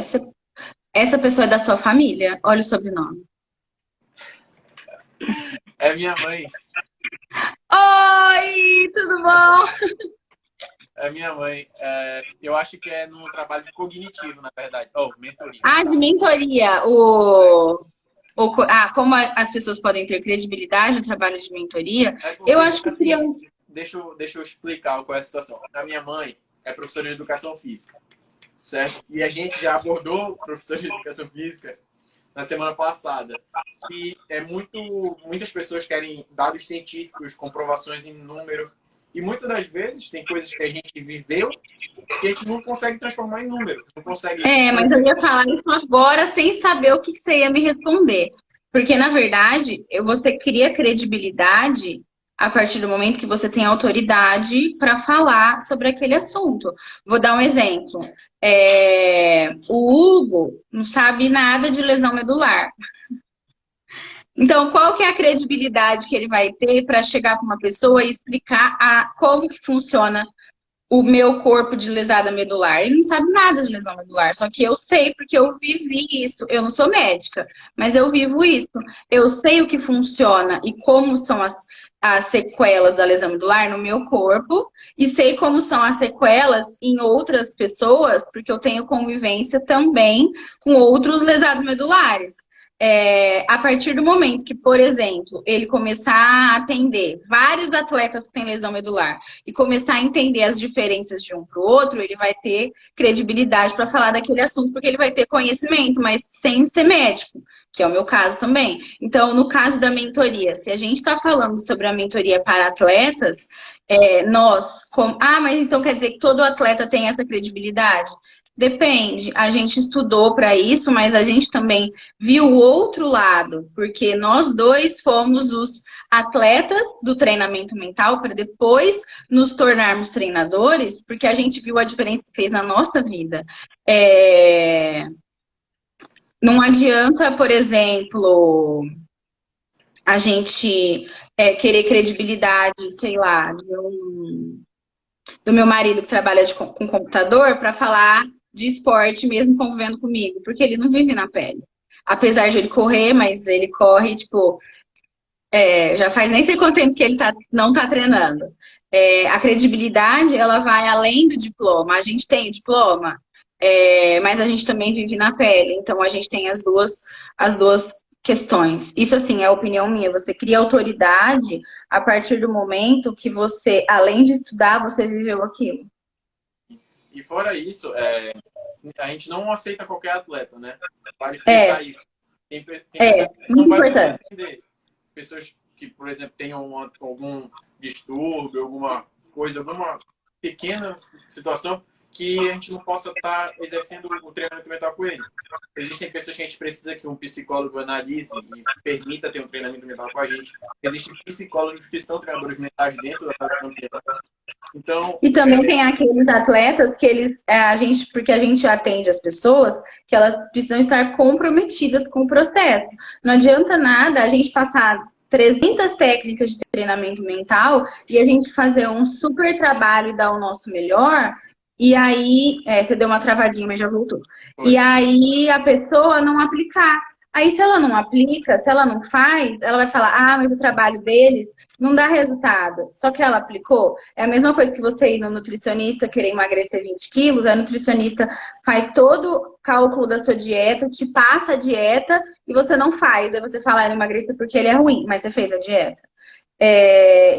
Speaker 2: Essa pessoa é da sua família? Olha o sobrenome.
Speaker 1: É minha mãe.
Speaker 2: Oi, tudo bom?
Speaker 1: É minha mãe. Eu acho que é no trabalho de cognitivo, na verdade. Oh, mentoria, no
Speaker 2: Ah, de
Speaker 1: caso.
Speaker 2: mentoria.
Speaker 1: É,
Speaker 2: Como as pessoas podem ter credibilidade no trabalho de mentoria?
Speaker 1: é
Speaker 2: Eu
Speaker 1: porque,
Speaker 2: acho que seria
Speaker 1: assim, deixa eu explicar qual é a situação. A minha mãe é professora de educação física, certo? E a gente já abordou professor de educação física na semana passada. E muitas pessoas querem dados científicos, comprovações em número. E muitas das vezes tem coisas que a gente viveu que a gente não consegue transformar em número. Não consegue, por
Speaker 2: Mas eu
Speaker 1: exemplo.
Speaker 2: ia falar isso agora sem saber o que você ia me responder. Porque, na verdade, você cria credibilidade a partir do momento que você tem autoridade para falar sobre aquele assunto. Vou dar um exemplo. O Hugo não sabe nada de lesão medular. Então, qual que é a credibilidade que ele vai ter para chegar para uma pessoa e explicar como que funciona o meu corpo de lesada medular? Ele não sabe nada de lesão medular, só que eu sei porque eu vivi isso. Eu não sou médica, mas eu vivo isso. Eu sei o que funciona e como são as sequelas da lesão medular no meu corpo e sei como são as sequelas em outras pessoas, porque eu tenho convivência também com outros lesados medulares. A partir do momento que, por exemplo, ele começar a atender vários atletas que têm lesão medular e começar a entender as diferenças de um para o outro, ele vai ter credibilidade para falar daquele assunto, porque ele vai ter conhecimento, mas sem ser médico, que é o meu caso também. Então, no caso da mentoria, se a gente está falando sobre a mentoria para atletas, mas então quer dizer que todo atleta tem essa credibilidade? Depende, a gente estudou para isso, mas a gente também viu o outro lado, porque nós dois fomos os atletas do treinamento mental para depois nos tornarmos treinadores, porque a gente viu a diferença que fez na nossa vida. É, Não adianta, por exemplo, a gente querer credibilidade, sei lá, do meu marido que trabalha com computador para falar de esporte mesmo convivendo comigo, porque ele não vive na pele. Apesar de ele correr, mas ele corre, tipo, já faz nem sei quanto tempo que ele não tá treinando. A credibilidade, ela vai além do diploma. A gente tem o diploma, mas a gente também vive na pele. Então, a gente tem as duas questões. Isso, assim, é a opinião minha. Você cria autoridade a partir do momento que você, além de estudar, você viveu aquilo.
Speaker 1: E fora isso, a gente não aceita qualquer atleta, né? Vale
Speaker 2: É,
Speaker 1: frisar isso. Tem pessoas que não
Speaker 2: muito
Speaker 1: vai poder
Speaker 2: importante.
Speaker 1: atender. Pessoas que, por exemplo, tenham algum distúrbio, alguma coisa, alguma pequena situação que a gente não possa estar exercendo o treinamento mental com ele. Existem pessoas que a gente precisa que um psicólogo analise e permita ter um treinamento mental com a gente. Existem psicólogos que são treinadores mentais dentro da campeã. Então,
Speaker 2: E também tem aqueles atletas que porque a gente atende as pessoas que elas precisam estar comprometidas com o processo. Não adianta nada a gente passar 300 técnicas de treinamento mental e a gente fazer um super trabalho e dar o nosso melhor. E aí, você deu uma travadinha, mas já voltou. E
Speaker 1: foi.
Speaker 2: aí a pessoa não aplicar. Aí, se ela não aplica, se ela não faz, ela vai falar: ah, mas o trabalho deles não dá resultado. Só que ela aplicou. É a mesma coisa que você ir no nutricionista querer emagrecer 20 quilos, a nutricionista faz todo o cálculo da sua dieta, te passa a dieta e você não faz. Aí você fala: eu emagreço porque ele é ruim, mas você fez a dieta.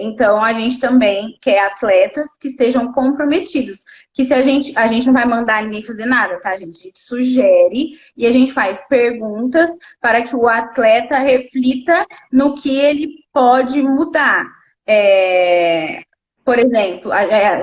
Speaker 2: Então, a gente também quer atletas que sejam comprometidos. Que se a gente não vai mandar ninguém fazer nada, tá, gente? A gente sugere e a gente faz perguntas para que o atleta reflita no que ele pode mudar. Por exemplo,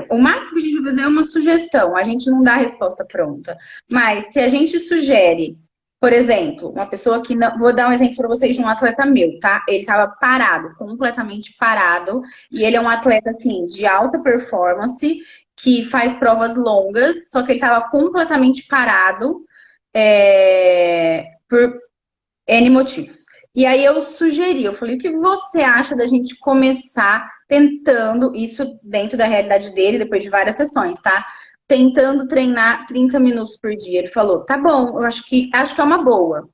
Speaker 2: o máximo que a gente vai fazer é uma sugestão, a gente não dá a resposta pronta. Mas se a gente sugere, por exemplo, uma pessoa que não. Vou dar um exemplo para vocês de um atleta meu, tá? Ele estava parado, completamente parado, e ele é um atleta assim, de alta performance, que faz provas longas, só que ele estava completamente parado por N motivos. E aí eu sugeri, eu falei: o que você acha da gente começar tentando isso dentro da realidade dele, depois de várias sessões, tá? tentando treinar 30 minutos por dia. Ele falou, tá bom, eu acho que é uma boa.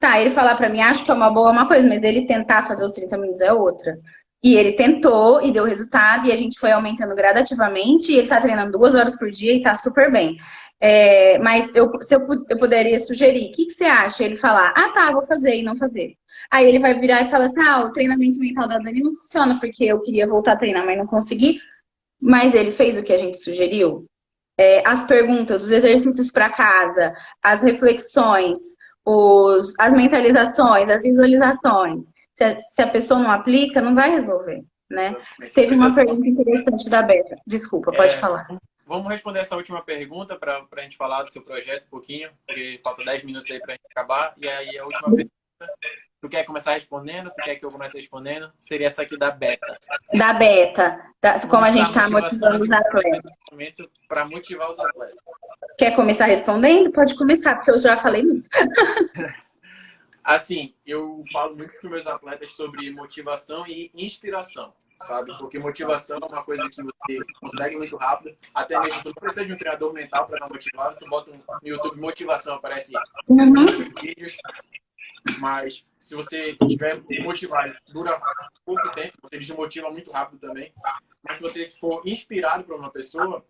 Speaker 2: Tá, ele falar pra mim, acho que é uma boa uma coisa, mas ele tentar fazer os 30 minutos é outra. E ele tentou e deu resultado, e a gente foi aumentando gradativamente, e ele tá treinando 2 horas por dia e tá super bem. Mas se eu poderia sugerir, o que você acha? Ele falar, ah tá, vou fazer e não fazer. Aí ele vai virar e falar assim, o treinamento mental da Dani não funciona, porque eu queria voltar a treinar, mas não consegui. Mas ele fez o que a gente sugeriu. As perguntas, os exercícios para casa, as reflexões, as mentalizações, as visualizações. Se a pessoa não aplica, não vai resolver, né? Teve uma pergunta interessante da Beta. Desculpa, pode falar.
Speaker 1: Vamos responder essa última pergunta para a gente falar do seu projeto um pouquinho, porque falta 10 minutos aí para a gente acabar. E aí a última pergunta, tu quer começar respondendo? Tu quer que eu comece respondendo? Seria essa aqui da Beta.
Speaker 2: Da Beta, como a gente está motivando os atletas.
Speaker 1: Para motivar os atletas.
Speaker 2: Quer começar respondendo? Pode começar, porque eu já falei muito.
Speaker 1: Assim, eu falo muito com meus atletas sobre motivação e inspiração, sabe? Porque motivação é uma coisa que você consegue muito rápido. Até mesmo tu não precisa de um treinador mental para dar motivado. Tu bota no YouTube motivação, aparece vídeos. Mas se você estiver motivado, dura pouco tempo, você desmotiva muito rápido também. Mas se você for inspirado por uma pessoa,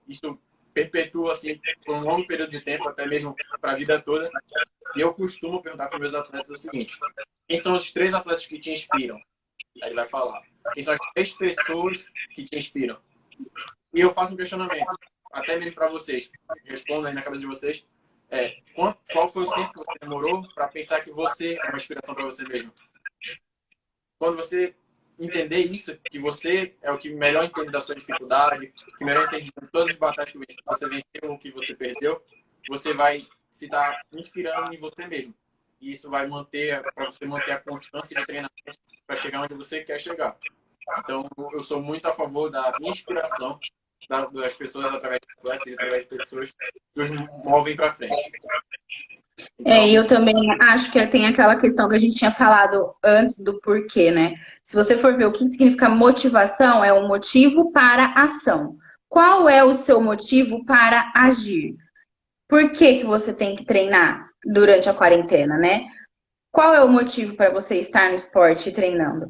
Speaker 1: isso perpetua assim por um longo período de tempo, até mesmo para a vida toda. E eu costumo perguntar para meus atletas o seguinte: quem são os 3 atletas que te inspiram? Aí ele vai falar. Quem são as 3 pessoas que te inspiram? E eu faço um questionamento, até mesmo para vocês. Respondam aí na cabeça de vocês. Qual foi o tempo que você demorou para pensar que você é uma inspiração para você mesmo? Quando você entender isso, que você é o que melhor entende da sua dificuldade, que melhor entende de todas as batalhas que você venceu ou que você perdeu, você vai se estar inspirando em você mesmo. E isso vai para você manter a constância de treinamento para chegar onde você quer chegar. Então, eu sou muito a favor da inspiração das pessoas através de atletas e através de pessoas que os movem para frente. Então,
Speaker 2: Eu também acho que tem aquela questão que a gente tinha falado antes do porquê, né? Se você for ver o que significa motivação, é um motivo para ação. Qual é o seu motivo para agir? Por que você tem que treinar durante a quarentena, né? Qual é o motivo para você estar no esporte treinando?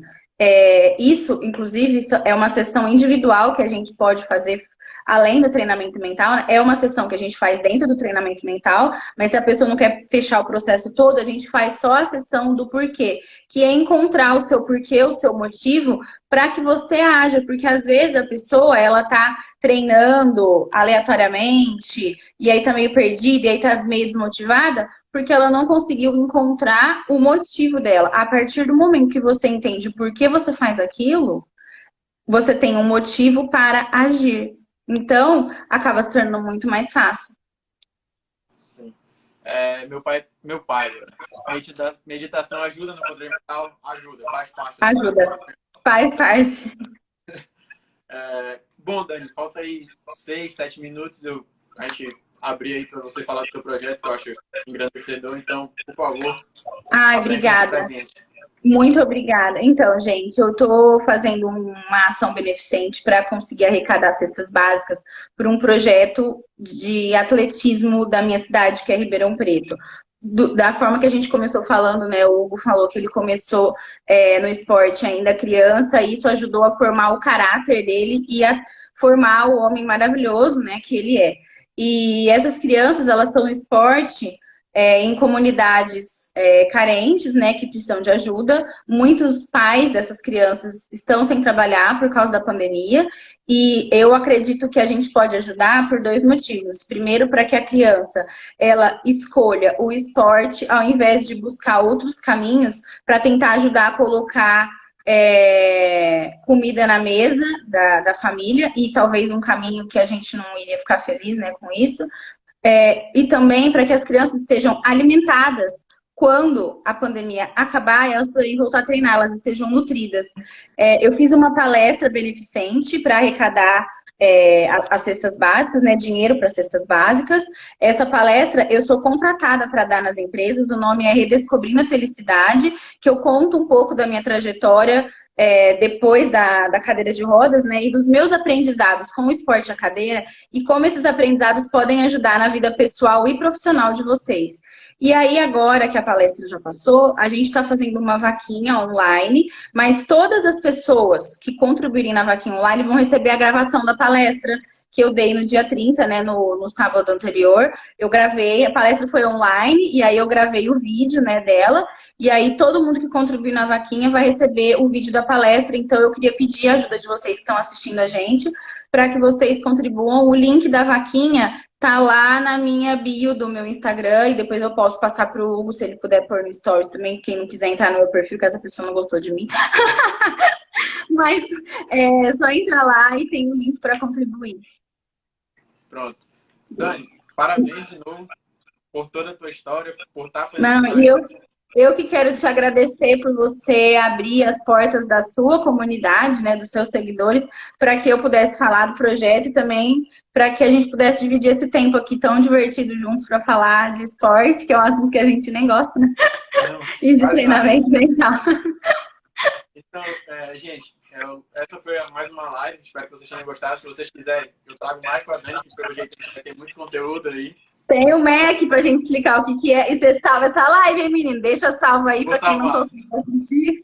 Speaker 2: Isso, inclusive, isso é uma sessão individual que a gente pode fazer além do treinamento mental. É uma sessão que a gente faz dentro do treinamento mental, mas se a pessoa não quer fechar o processo todo, a gente faz só a sessão do porquê, que é encontrar o seu porquê, o seu motivo, para que você haja, porque às vezes a pessoa, ela tá treinando aleatoriamente, e aí tá meio perdida, e aí tá meio desmotivada, porque ela não conseguiu encontrar o motivo dela. A partir do momento que você entende por que você faz aquilo, você tem um motivo para agir. Então, acaba se tornando muito mais fácil.
Speaker 1: Sim. Meu pai, meditação ajuda no controle mental? Ajuda, faz parte.
Speaker 2: Ajuda, faz parte.
Speaker 1: Bom, Dani, falta aí 6, 7 minutos. A gente abrir aí para você falar do seu projeto, que eu acho engrandecedor. Então, por favor.
Speaker 2: Obrigada. Muito obrigada. Então, gente, eu estou fazendo uma ação beneficente para conseguir arrecadar cestas básicas para um projeto de atletismo da minha cidade, que é Ribeirão Preto. Da forma que a gente começou falando, né? O Hugo falou que ele começou no esporte ainda criança, e isso ajudou a formar o caráter dele e a formar o homem maravilhoso, né, que ele é. E essas crianças, elas estão no esporte em comunidades carentes, né, que precisam de ajuda. Muitos pais dessas crianças estão sem trabalhar por causa da pandemia, e eu acredito que a gente pode ajudar por 2 motivos. Primeiro, para que a criança ela escolha o esporte ao invés de buscar outros caminhos para tentar ajudar a colocar comida na mesa da família, e talvez um caminho que a gente não iria ficar feliz, né, com isso. E também para que as crianças estejam alimentadas quando a pandemia acabar, elas poderem voltar a treinar, elas estejam nutridas. Eu fiz uma palestra beneficente para arrecadar as cestas básicas, né, dinheiro para cestas básicas. Essa palestra eu sou contratada para dar nas empresas, o nome é Redescobrindo a Felicidade, que eu conto um pouco da minha trajetória depois da cadeira de rodas, né? E dos meus aprendizados com o esporte à cadeira e como esses aprendizados podem ajudar na vida pessoal e profissional de vocês. E aí, agora que a palestra já passou, a gente está fazendo uma vaquinha online, mas todas as pessoas que contribuírem na vaquinha online vão receber a gravação da palestra que eu dei no dia 30, né, no sábado anterior. Eu gravei, a palestra foi online, e aí eu gravei o vídeo, né, dela, e aí todo mundo que contribuir na vaquinha vai receber o vídeo da palestra. Então eu queria pedir a ajuda de vocês que estão assistindo a gente, para que vocês contribuam. O link da vaquinha tá lá na minha bio do meu Instagram, e depois eu posso passar pro Hugo, se ele puder pôr no Stories também, quem não quiser entrar no meu perfil, caso a pessoa não gostou de mim. Mas é só entrar lá e tem o link para contribuir.
Speaker 1: Pronto. Dani, parabéns de novo por toda a tua história, por estar fazendo
Speaker 2: Não, e eu que quero te agradecer por você abrir as portas da sua comunidade, né, dos seus seguidores, para que eu pudesse falar do projeto e também para que a gente pudesse dividir esse tempo aqui tão divertido juntos para falar de esporte, que é um assunto que a gente nem gosta, né?
Speaker 1: Não,
Speaker 2: E de
Speaker 1: quase nada.
Speaker 2: treinamento mental.
Speaker 1: Então, gente, essa foi mais uma live. Espero que vocês tenham gostado. Se vocês quiserem, eu trago mais com a Dani, que pelo jeito a gente vai ter muito conteúdo aí.
Speaker 2: Tem o Mac pra gente explicar o que que é. E você salva essa live, hein, menino? Deixa salvo aí para quem não conseguiu assistir.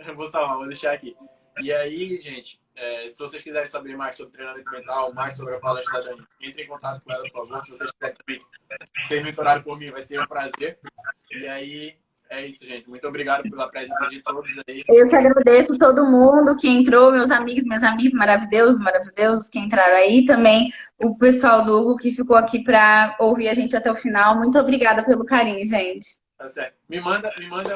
Speaker 1: Eu vou salvar, vou deixar aqui. E aí, gente, se vocês quiserem saber mais sobre treinamento mental, mais sobre a palestra da Dani, entre em contato com ela, por favor. Se vocês quiserem ter mentorado por mim, vai ser um prazer. E aí, é isso, gente. Muito obrigado pela presença de todos aí.
Speaker 2: Eu que agradeço todo mundo que entrou, meus amigos, minhas amigas maravilhosos, maravilhosos que entraram aí. Também o pessoal do Hugo que ficou aqui para ouvir a gente até o final. Muito obrigada pelo carinho, gente.
Speaker 1: Tá certo. Me manda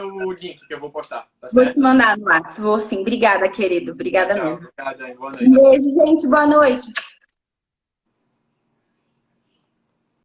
Speaker 1: o link que eu vou postar, tá certo?
Speaker 2: Vou te mandar no WhatsApp. Vou sim. Obrigada, querido. Obrigada
Speaker 1: Tchau,
Speaker 2: mesmo.
Speaker 1: obrigado, Dani. Boa
Speaker 2: Um
Speaker 1: noite.
Speaker 2: beijo, gente. Boa noite.